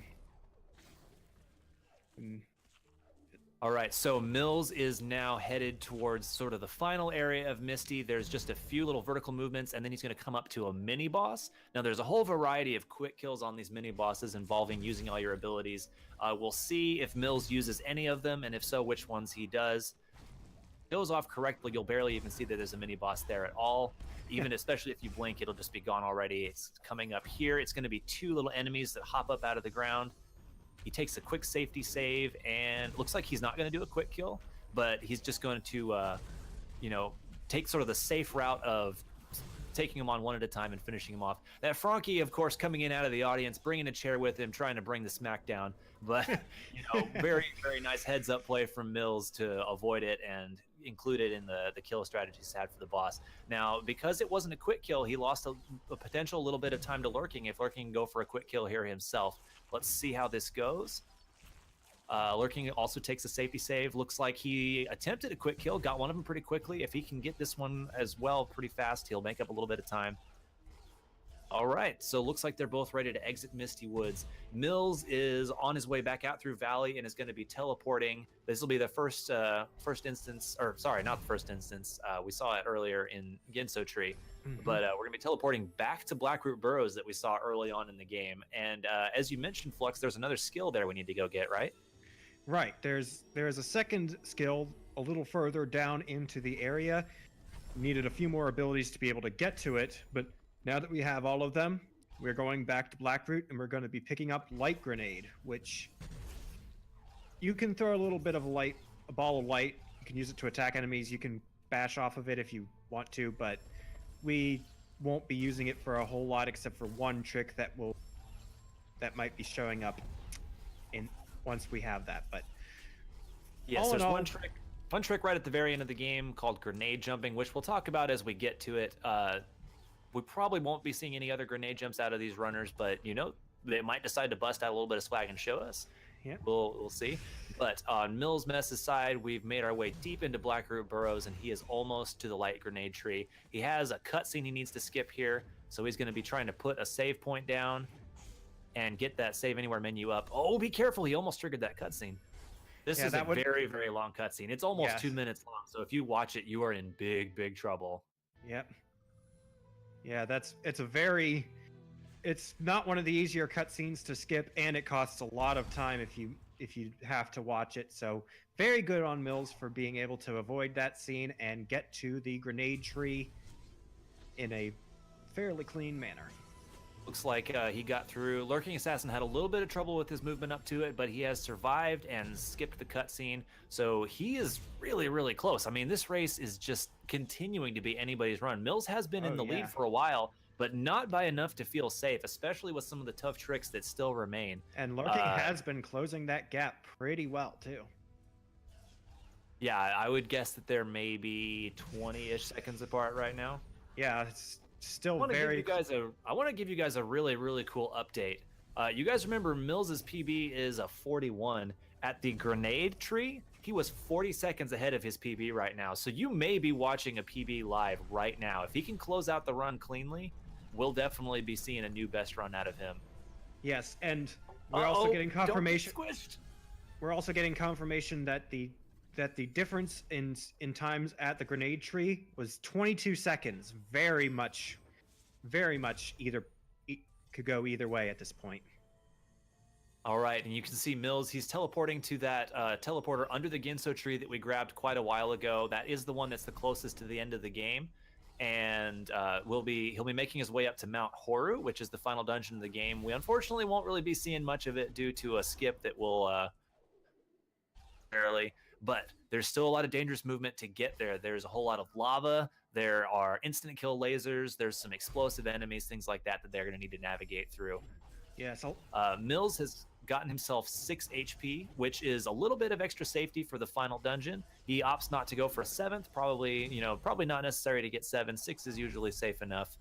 All right, so Mills is now headed towards sort of the final area of Misty. There's just a few little vertical movements, and then he's going to come up to a mini boss. Now, there's a whole variety of quick kills on these mini bosses involving using all your abilities. We'll see if Mills uses any of them, and if so, which ones he does. Goes off correctly, you'll barely even see that there's a mini boss there at all. Even especially if you blink, it'll just be gone already. It's coming up here. It's going to be 2 little enemies that hop up out of the ground. He takes a quick safety save, and looks like he's not going to do a quick kill, but he's just going to, take sort of the safe route of taking him on one at a time and finishing him off. That Frankie, of course, coming in out of the audience, bringing a chair with him, trying to bring the smack down. But, very, very nice heads-up play from Mills to avoid it and include it in the kill strategies had for the boss. Now, because it wasn't a quick kill, he lost a potential little bit of time to Lurking if Lurking can go for a quick kill here himself. Let's see how this goes. Lurking also takes a safety save. Looks like he attempted a quick kill, got one of them pretty quickly. If he can get this one as well pretty fast, he'll make up a little bit of time. All right, so looks like they're both ready to exit Misty Woods. Mills is on his way back out through Valley and is going to be teleporting. This will be the first instance, or sorry, not the first instance. We saw it earlier in Genso Tree. But we're going to be teleporting back to Blackroot Burrows that we saw early on in the game. And as you mentioned, Flux, there's another skill there we need to go get, right? Right. There is a second skill a little further down into the area. Needed a few more abilities to be able to get to it, but now that we have all of them, we're going back to Blackroot and we're going to be picking up Light Grenade, which you can throw a little bit of a ball of light. You can use it to attack enemies. You can bash off of it if you want to, but we won't be using it for a whole lot except for one trick that might be showing up once we have that. But yes, all in there's all, one trick right at the very end of the game called grenade jumping, which we'll talk about as we get to it. We probably won't be seeing any other grenade jumps out of these runners, but they might decide to bust out a little bit of swag and show us. Yeah. We'll see. But on Mills Mess's side, we've made our way deep into Blackroot Burrows, and he is almost to the light grenade tree. He has a cutscene he needs to skip here, so he's going to be trying to put a save point down and get that save anywhere menu up. Oh, be careful! He almost triggered that cutscene. This is a very, very long cutscene. It's almost 2 minutes long, so if you watch it, you are in big, big trouble. Yep. Yeah, it's not one of the easier cutscenes to skip, and it costs a lot of time if you have to watch it. So very good on Mills for being able to avoid that scene and get to the grenade tree in a fairly clean manner. Looks like he got through. Lurking Assassin had a little bit of trouble with his movement up to it, but he has survived and skipped the cutscene. So he is really, really close. I mean, this race is just continuing to be anybody's run. Mills has been in the lead for a while, but not by enough to feel safe, especially with some of the tough tricks that still remain. And Lurking has been closing that gap pretty well, too. Yeah, I would guess that they're maybe 20-ish seconds apart right now. Yeah, it's still I want to give you guys a really, really cool update. You guys remember Mills's PB is a 41. At the grenade tree, he was 40 seconds ahead of his PB right now. So you may be watching a PB live right now. If he can close out the run cleanly, we'll definitely be seeing a new best run out of him. Yes, and we're also getting confirmation. Don't get squished. We're also getting confirmation that the difference in times at the grenade tree was 22 seconds. Very much could go either way at this point. All right, and you can see Mills, he's teleporting to that teleporter under the Ginso tree that we grabbed quite a while ago. That is the one that's the closest to the end of the game. And he'll be making his way up to Mount Horu, which is the final dungeon of the game. We unfortunately won't really be seeing much of it due to a skip that will barely. But there's still a lot of dangerous movement to get there. There's a whole lot of lava. There are instant kill lasers. There's some explosive enemies, things like that they're going to need to navigate through. Yeah, so Mills has gotten himself 6 HP, which is a little bit of extra safety for the final dungeon. He opts not to go for a 7th, probably not necessary to get 7. 6 is usually safe enough.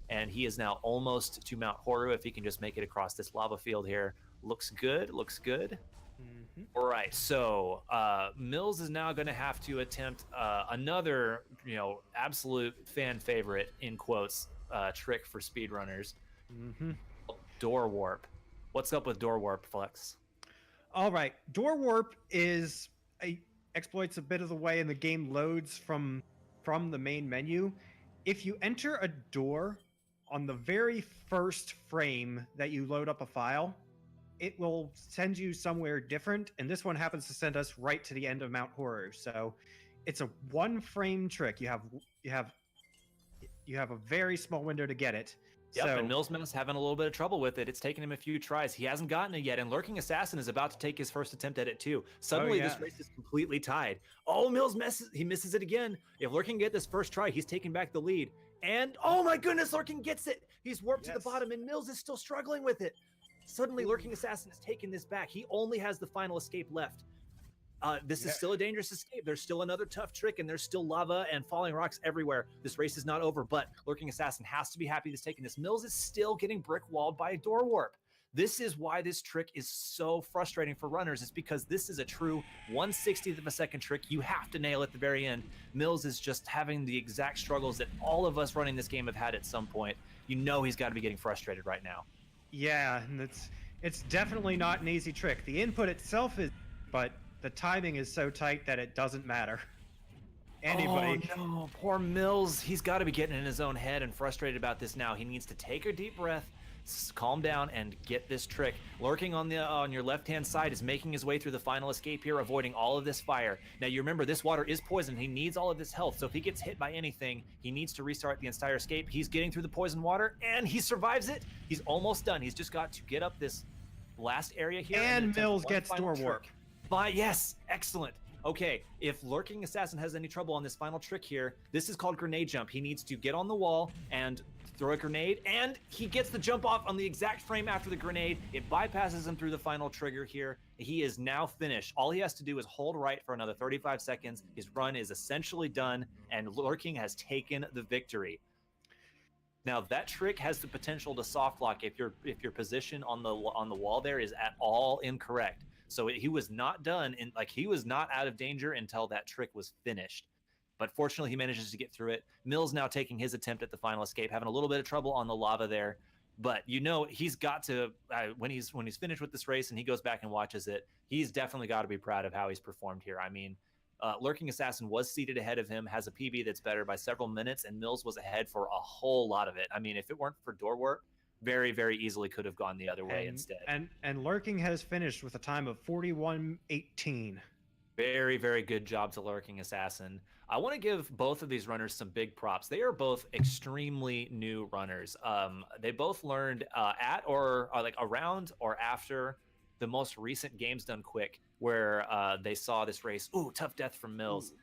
And he is now almost to Mount Horu if he can just make it across this lava field here. Looks good. Mm-hmm. All right, so Mills is now going to have to attempt another, absolute fan favorite in quotes trick for speedrunners. Mm-hmm. Door warp. What's up with door warp, Flex? All right, door warp exploits a bit of the way in the game loads from the main menu. If you enter a door on the very first frame that you load up a file, it will send you somewhere different, and this one happens to send us right to the end of Mount Horu. So it's a 1-frame trick. You have a very small window to get it. Yep, so, and Millsman's having a little bit of trouble with it. It's taken him a few tries. He hasn't gotten it yet, and Lurking Assassin is about to take his first attempt at it too. Suddenly, this race is completely tied. Oh, Mills misses it again. If Lurking get this first try, he's taking back the lead. And, oh my goodness, Lurking gets it! He's warped to the bottom, and Mills is still struggling with it. Suddenly, Lurking Assassin has taken this back. He only has the final escape left. This is still a dangerous escape. There's still another tough trick, and there's still lava and falling rocks everywhere. This race is not over, but Lurking Assassin has to be happy he's taking this. Mills is still getting brick-walled by a door warp. This is why this trick is so frustrating for runners. It's because this is a true 1/60th of a second trick. You have to nail at the very end. Mills is just having the exact struggles that all of us running this game have had at some point. He's got to be getting frustrated right now. Yeah, and it's definitely not an easy trick. The input itself is, but the timing is so tight that it doesn't matter. Anybody. Oh no, poor Mills. He's got to be getting in his own head and frustrated about this now. He needs to take a deep breath, calm down, and get this trick. Lurking on your left-hand side is making his way through the final escape here, avoiding all of this fire. Now, you remember, this water is poison. He needs all of this health, so if he gets hit by anything, he needs to restart the entire escape. He's getting through the poison water, and he survives it. He's almost done. He's just got to get up this last area here. And Mills gets door warp. Yes, excellent. Okay, if Lurking Assassin has any trouble on this final trick here, this is called grenade jump. He needs to get on the wall and throw a grenade, and he gets the jump off on the exact frame after the grenade. It bypasses him through the final trigger here. He is now finished. All he has to do is hold right for another 35 seconds. His run is essentially done, and Lurking has taken the victory. Now that trick has the potential to soft lock if your position on the wall there is at all incorrect. So he was not done, and like he was not out of danger until that trick was finished. But fortunately, he manages to get through it. Mills now taking his attempt at the final escape, having a little bit of trouble on the lava there. But he's got to when he's finished with this race and he goes back and watches it, he's definitely got to be proud of how he's performed here. I mean, Lurking Assassin was seated ahead of him, has a PB that's better by several minutes, and Mills was ahead for a whole lot of it. I mean, if it weren't for door work, very, very easily could have gone the other way instead. And Lurking has finished with a time of 41:18. Very, very good job to Lurking Assassin. I want to give both of these runners some big props. They are both extremely new runners. They both learned at or like around or after the most recent Games Done Quick, where they saw this race. Ooh, tough death from Mills.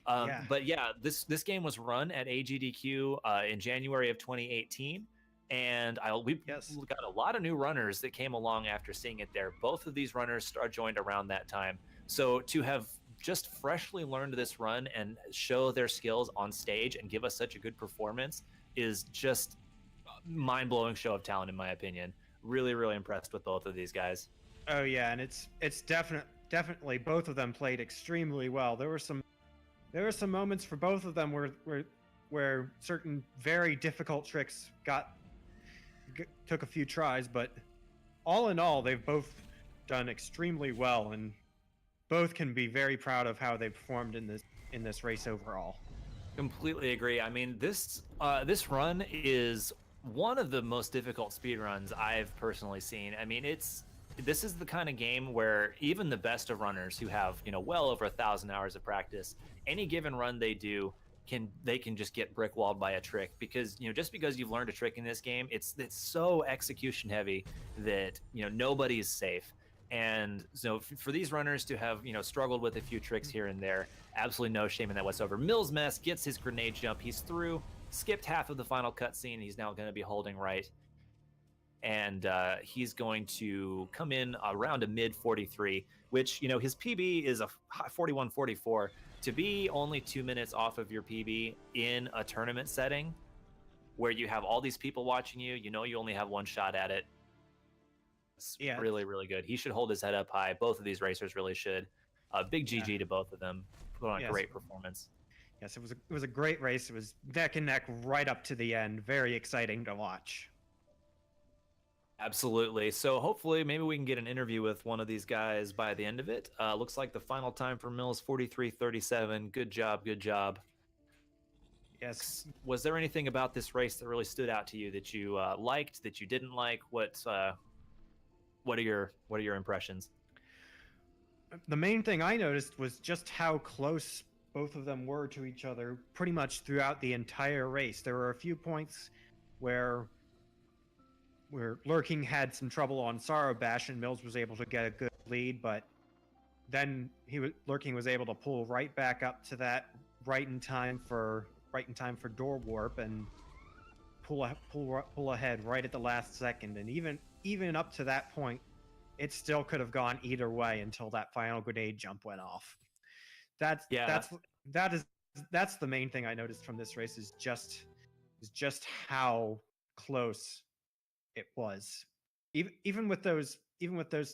Yeah. But yeah, this game was run at AGDQ in January of 2018. And we got a lot of new runners that came along after seeing it there. Both of these runners joined around that time. So to have just freshly learned this run and show their skills on stage and give us such a good performance is just mind-blowing show of talent, in my opinion. Really, really impressed with both of these guys. Oh yeah, and it's definitely both of them played extremely well. There were some moments for both of them where certain very difficult tricks took a few tries, but all in all, they've both done extremely well, and both can be very proud of how they performed in this race overall. Completely agree. I mean, this run is one of the most difficult speed runs I've personally seen. I mean, this is the kind of game where even the best of runners who have well over 1,000 hours of practice, any given run they do they can just get brick walled by a trick, because just because you've learned a trick in this game, it's so execution heavy that nobody's safe. And so for these runners to have struggled with a few tricks here and there, absolutely no shame in that whatsoever. millsmess gets his grenade jump. He's through, skipped half of the final cutscene. He's now going to be holding right, and he's going to come in around a mid 43, which his PB is a 41:44. To be only 2 minutes off of your PB in a tournament setting where you have all these people watching you, you only have one shot at it. It's really, really good. He should hold his head up high. Both of these racers really should. Big GG to both of them. Put on a great performance. Yes, it was a great race. It was neck and neck right up to the end. Very exciting to watch. Absolutely. So hopefully maybe we can get an interview with one of these guys by the end of it. Looks like the final time for Mills 43:37. Good job. Good job. Yes. Was there anything about this race that really stood out to you that you liked, that you didn't like? What are your impressions? The main thing I noticed was just how close both of them were to each other pretty much throughout the entire race. There were a few points where Lurking had some trouble on Sorrow Bash and Mills was able to get a good lead, but then Lurking was able to pull right back up to that right in time for door warp and pull ahead right at the last second. And even up to that point, it still could have gone either way until that final grenade jump went off. That's the main thing I noticed from this race is just how close it was. Even with those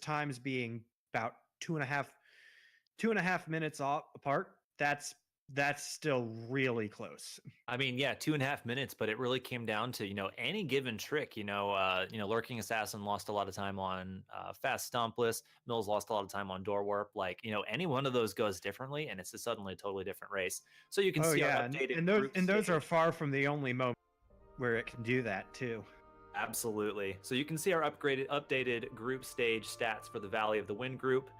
times being about two and a half minutes apart, that's still really close. I mean, yeah, 2.5 minutes, but it really came down to, any given trick. Lurking Assassin lost a lot of time on Fast Stompless. Mills lost a lot of time on Door Warp. Like, any one of those goes differently, and it's suddenly a totally different race. So you can see our updated and those are far from the only moment where it can do that too. Absolutely. So you can see our updated group stage stats for the Valley of the Wind group.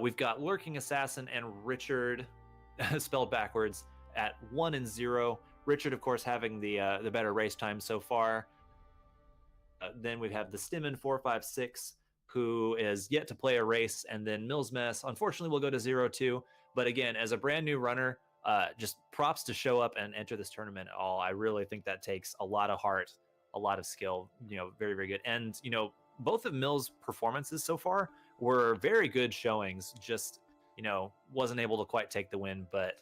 We've got Lurking Assassin and Richard, spelled backwards, at 1-0. Richard, of course, having the better race time so far. Then we have the Stimmin 456, who is yet to play a race, and then millsmess, unfortunately, will go to 0-2. But again, as a brand new runner, just props to show up and enter this tournament at all. I really think that takes a lot of heart, a lot of skill. Very, very good. And both of Mills' performances so far were very good showings. Just wasn't able to quite take the win, but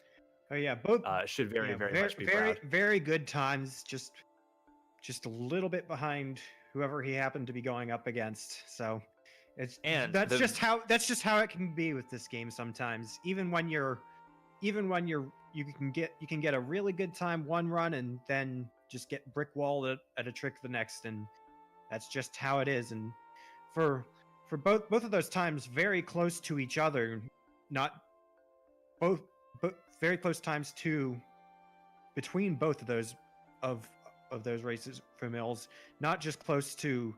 both should very much be very proud. very good times. just a little bit behind whoever he happened to be going up against. So And that's just how it can be with this game sometimes. Even when you can get a really good time one run and then just get brick walled at a trick the next, and that's just how it is. And for both of those times, very close to each other, not both, but very close times to between both of those races for Mills, not just close in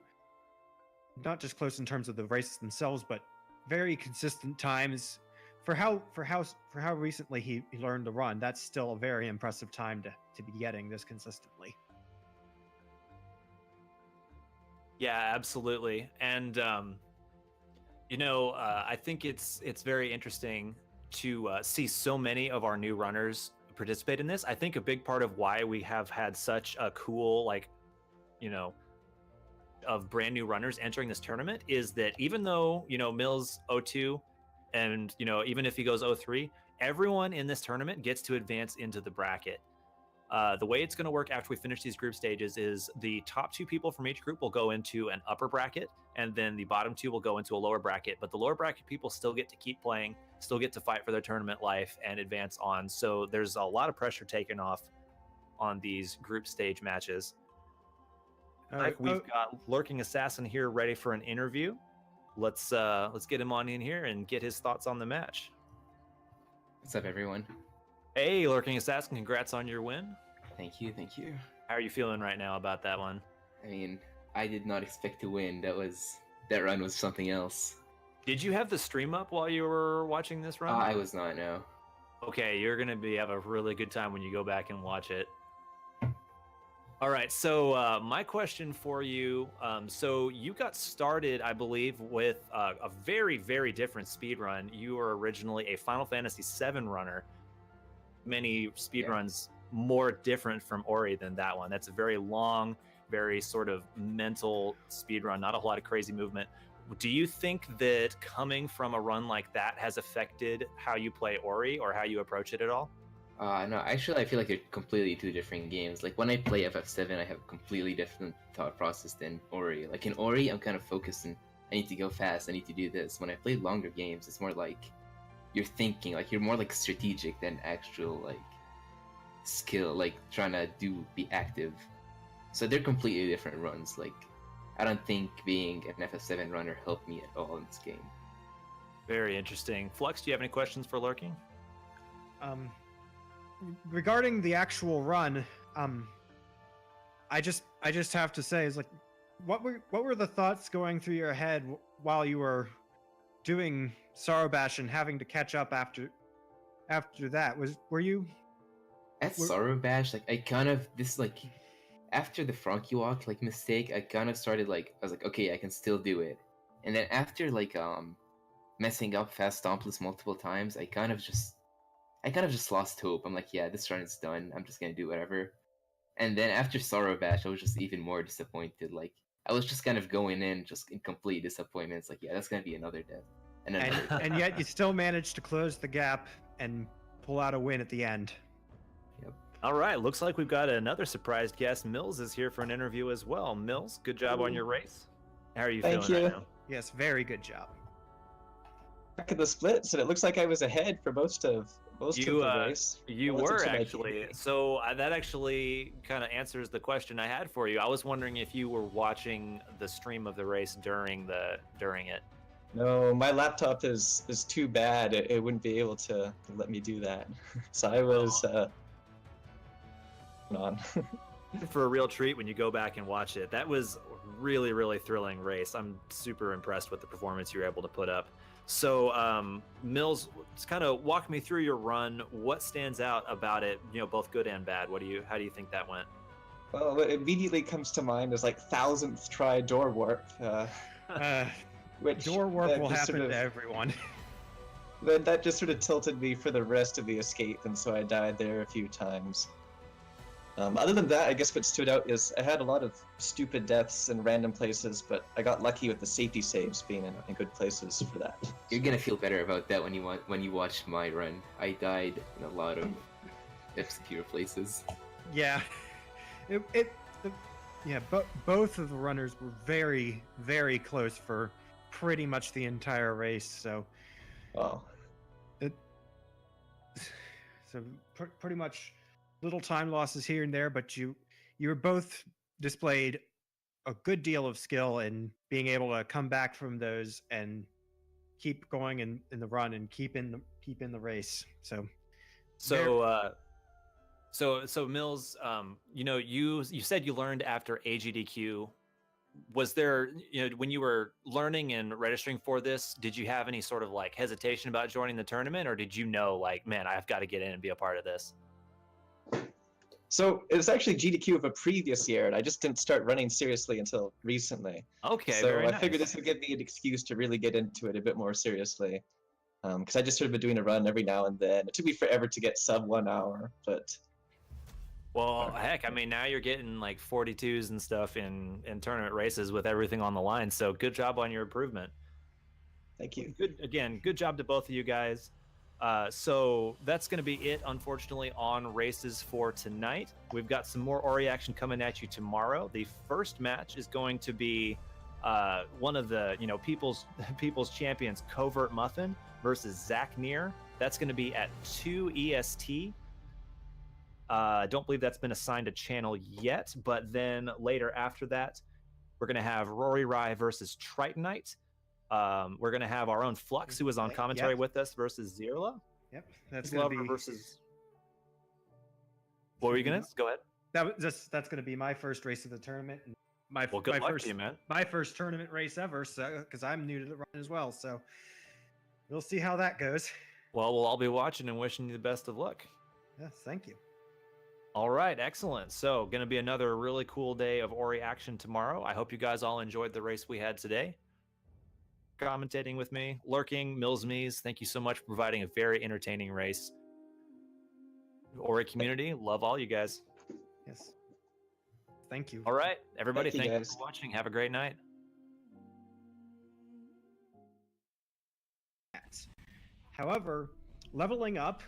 terms of the races themselves, but very consistent times for how recently he learned to run. That's still a very impressive time to be getting this consistently. Yeah, absolutely. And I think it's very interesting to see so many of our new runners participate in this. I think a big part of why we have had such a cool, of brand new runners entering this tournament is that even though, Mills 02 and, even if he goes 03, everyone in this tournament gets to advance into the bracket. The way it's going to work after we finish these group stages is the top 2 people from each group will go into an upper bracket, and then the bottom 2 will go into a lower bracket. But the lower bracket people still get to keep playing, still get to fight for their tournament life and advance on. So there's a lot of pressure taken off on these group stage matches. We've got Lurking Assassin here ready for an interview. Let's get him on in here and get his thoughts on the match. What's up, everyone? Hey, Lurking Assassin, congrats on your win. Thank you. How are you feeling right now about that one? I mean, I did not expect to win. That run was something else. Did you have the stream up while you were watching this run? I was not, no. Okay, you're gonna have a really good time when you go back and watch it. All right, so my question for you, so you got started, I believe, with a very, very different speed run. You were originally a Final Fantasy VII runner. Many speed runs more different from Ori than that one. That's a very long, very sort of mental speed run, not a lot of crazy movement. Do you think that coming from a run like that has affected how you play Ori or how you approach it at all? No, actually, I feel like they're completely 2 different games. Like, when I play FF7, I have a completely different thought process than Ori. Like, in Ori, I'm kind of focused on, I need to go fast, I need to do this. When I play longer games, it's more like, you're thinking, like, you're more, like, strategic than actual, like, skill, like, trying to be active. So they're completely different runs. Like, I don't think being an FF7 runner helped me at all in this game. Very interesting. Flux, do you have any questions for Lurking? Regarding the actual run, I just have to say is like, what were the thoughts going through your head while you were doing Sorrowbash and having to catch up after that? Were you at Sorrowbash? Like, I kind of after the Frankie walk mistake, I kind of started I was like, okay, I can still do it. And then after messing up Fast Stompless multiple times, I kind of just lost hope. I'm like, yeah, this run is done. I'm just gonna do whatever. And then after Sorrowbash, I was just even more disappointed. Like, I was just kind of going in just in complete disappointment. It's like, yeah, that's gonna be another death. And yet you still managed to close the gap and pull out a win at the end. Yep. All right, looks like we've got another surprise guest. Mills is here for an interview as well. Mills, good job on your race. How are you feeling right now? Yes, very good job. Back at the splits, and it looks like I was ahead for most of the race. You were actually. So that actually kind of answers the question I had for you. I was wondering if you were watching the stream of the race during it. No, my laptop is too bad. It wouldn't be able to let me do that. So I was on. For a real treat when you go back and watch it. That was really, really thrilling race. I'm super impressed with the performance you were able to put up. So, Mills, just kind of walk me through your run. What stands out about it? Both good and bad. How do you think that went? Well, what immediately comes to mind is 1000th try door warp. Which door warp will happen to everyone. Then that just sort of tilted me for the rest of the escape, and so I died there a few times. Other than that, I guess what stood out is I had a lot of stupid deaths in random places, but I got lucky with the safety saves being in good places for that. You're gonna feel better about that when you watch my run. I died in a lot of obscure places. Yeah, Yeah, but both of the runners were very, very close for pretty much the entire race. So, Oh, pretty much little time losses here and there, but you were both displayed a good deal of skill in being able to come back from those and keep going in the run and keep in the race. So So Mills, you said you learned after AGDQ. Was there, when you were learning and registering for this, did you have any sort of like hesitation about joining the tournament, or did you know, like, man, I've got to get in and be a part of this? so it was actually GDQ of a previous year, and I just didn't start running seriously until recently. Okay, So very I nice. figured this would give me an excuse to really get into it a bit more seriously. Because I just sort of been doing a run every now and then. It took me forever to get sub 1 hour, but Well, heck, I mean, now you're getting like 42s and stuff in tournament races with everything on the line. So good job on your improvement. thank you. Good job to both of you guys. So that's going to be it, unfortunately, on races for tonight. We've got some more Ori action coming at you tomorrow. The first match is going to be one of the people's champions, Covert Muffin, versus Zach Neer. That's going to be at 2 EST. I don't believe that's been assigned a channel yet, but then later after that, we're going to have Rory Rye versus Tritonite. We're going to have our own Flux, who is on commentary with us, versus Zirla. Yep, that's going to be versus. What were you going to go ahead? that's going to be my first race of the tournament. And Good luck first to you, man. my first tournament race ever, so because I'm new to the run as well, so we'll see how that goes. Well, we'll all be watching and wishing you the best of luck. Yes, thank you. All right, excellent. So, going to be another really cool day of Ori action tomorrow. I hope you guys all enjoyed the race we had today. Commentating with me, Lurking, millsmess, thank you so much for providing a very entertaining race. Ori community, love all you guys. Yes. Thank you. All right, everybody, Thank you, thank you guys. for watching. Have a great night. However, leveling up,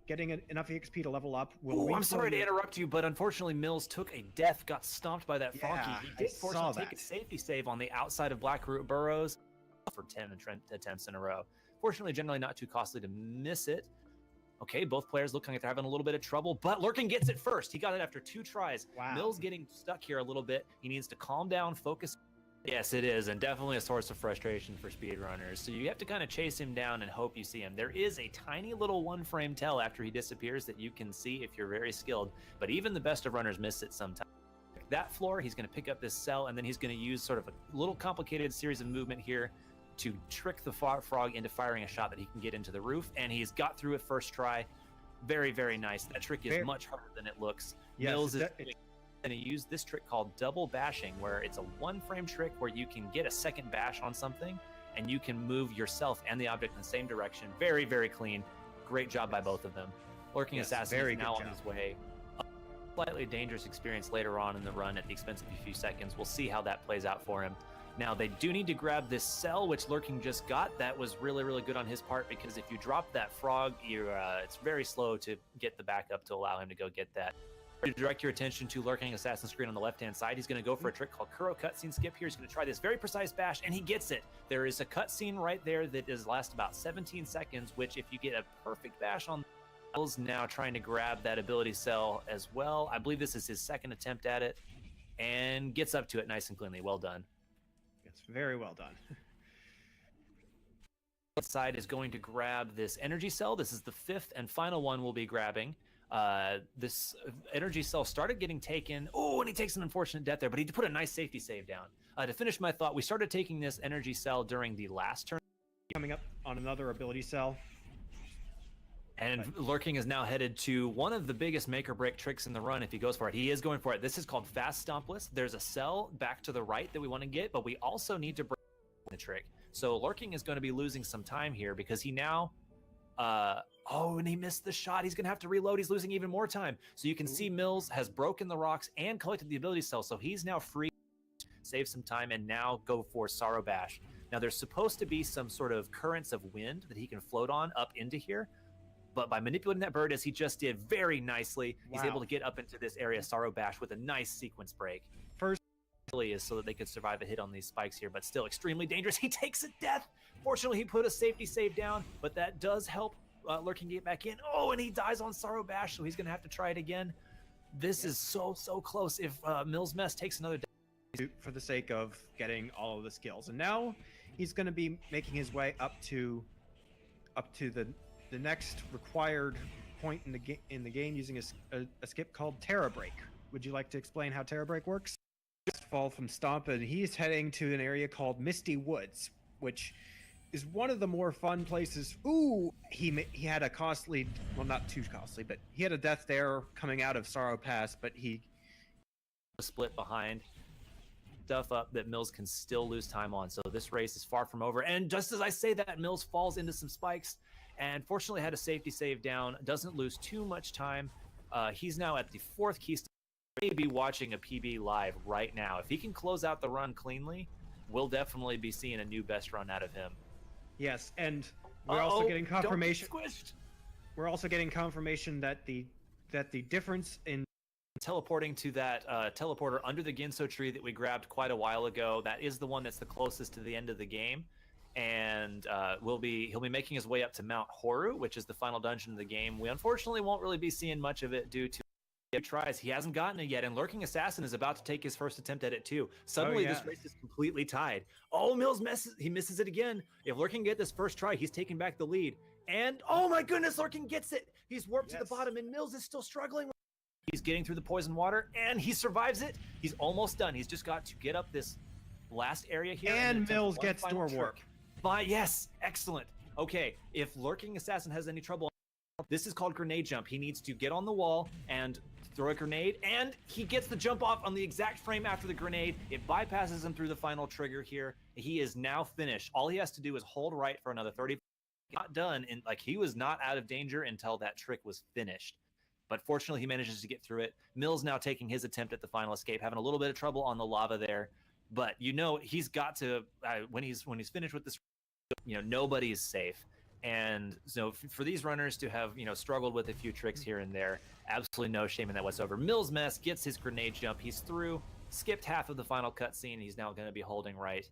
getting enough EXP to level up will. Oh, I'm sorry to interrupt you, but unfortunately, Mills took a death, got stomped by that Funky. Yeah, He did I force saw him to take that. a safety save on the outside of Blackroot Burrows for 10 attempts in a row. Fortunately, generally not too costly to miss it. Okay, both players look like they're having a little bit of trouble, but Lurking gets it first. He got it after 2 tries. Wow. Mills getting stuck here a little bit. He needs to calm down, focus. Yes, it is, and definitely a source of frustration for speedrunners. So you have to kind of chase him down and hope you see him. There is a tiny little 1-frame tell after he disappears that you can see if you're very skilled, but even the best of runners miss it sometimes. That floor, he's going to pick up this cell, and then he's going to use sort of a little complicated series of movement here to trick the frog into firing a shot that he can get into the roof, and he's got through it first try. Very, very nice. That trick is much harder than it looks. Yes, Mills is going to use this trick called double bashing, where it's a 1-frame trick where you can get a second bash on something and you can move yourself and the object in the same direction. Very, very clean. Great job by both of them. Lurking Assassin is now on his way. A slightly dangerous experience later on in the run at the expense of a few seconds. We'll see how that plays out for him. Now, they do need to grab this cell, which Lurking just got. That was really, really good on his part, because if you drop that frog, it's very slow to get the backup to allow him to go get that. To direct your attention to Lurking Assassin screen on the left-hand side, he's going to go for a trick called Kuro Cutscene Skip here. He's going to try this very precise bash, and he gets it. There is a cutscene right there that lasts about 17 seconds, which if you get a perfect bash on, Mills now trying to grab that ability cell as well. I believe this is his second attempt at it, and gets up to it nice and cleanly. Well done. Yes, very well done. Side is going to grab this energy cell. This is the 5th and final one we'll be grabbing. This energy cell started getting taken. Oh, and he takes an unfortunate death there, but he put a nice safety save down. To finish my thought, we started taking this energy cell during the last turn. Coming up on another ability cell. And Lurking is now headed to one of the biggest make or break tricks in the run if he goes for it. He is going for it. This is called Fast Stompless. There's a cell back to the right that we want to get, but we also need to break the trick. So Lurking is going to be losing some time here because he now... and he missed the shot. He's going to have to reload. He's losing even more time. So you can see Mills has broken the rocks and collected the ability cell. So he's now free to save some time and now go for Sorrow Bash. Now there's supposed to be some sort of currents of wind that he can float on up into here. but by manipulating that bird as he just did very nicely, he's able Wow. to get up into this area, Sorrow Bash, with a nice sequence break. First, Really is so that they could survive a hit on these spikes here, but still extremely dangerous. He takes a death. Fortunately, he put a safety save down, but that does help Lurking get back in. Oh, and he dies on Sorrow Bash, so he's going to have to try it again. This is so close. If millsmess takes another for the sake of getting all of the skills, and now he's going to be making his way up to the next required point in the game using a skip called Terra Break. Would you like to explain how Terra Break works? Fall from Stomp, and he's heading to an area called Misty Woods, which is one of the more fun places. Ooh, he had a costly, well, not too costly, but he had a death there coming out of Sorrow Pass, but he split behind stuff up that Mills can still lose time on. So this race is far from over. And just as I say that, Mills falls into some spikes and fortunately had a safety save down, doesn't lose too much time. He's now at the 4th keystone. Maybe watching a PB live right now. If he can close out the run cleanly, we'll definitely be seeing a new best run out of him. Yes, and we're also getting confirmation. Don't get squished. We're also getting confirmation that the difference in Teleporting to that teleporter under the Ginso tree that we grabbed quite a while ago. That is the one that's the closest to the end of the game, and he'll be making his way up to Mount Horu, which is the final dungeon of the game. We unfortunately won't really be seeing much of it due to tries. He hasn't gotten it yet, and Lurking Assassin is about to take his first attempt at it too. Suddenly, this race is completely tied. Oh, Mills misses it again. If Lurking get this first try, he's taking back the lead. And oh my goodness, Lurking gets it. He's warped to the bottom, and Mills is still struggling. He's getting through the poison water, and he survives it. He's almost done. He's just got to get up this last area here. And Mills gets door warp. But yes, excellent. Okay, if Lurking Assassin has any trouble, this is called grenade jump. He needs to get on the wall and throw a grenade, and he gets the jump off on the exact frame after the grenade. It bypasses him through the final trigger here. He is now finished. All he has to do is hold right for another 30. Not done, and like he was not out of danger until that trick was finished. But fortunately, he manages to get through it. Mills now taking his attempt at the final escape, having a little bit of trouble on the lava there. But you know he's got to when he's finished with this, nobody is safe. And so for these runners to have, struggled with a few tricks here and there, absolutely no shame in that whatsoever. millsmess gets his grenade jump. He's through, skipped half of the final cutscene. He's now going to be holding right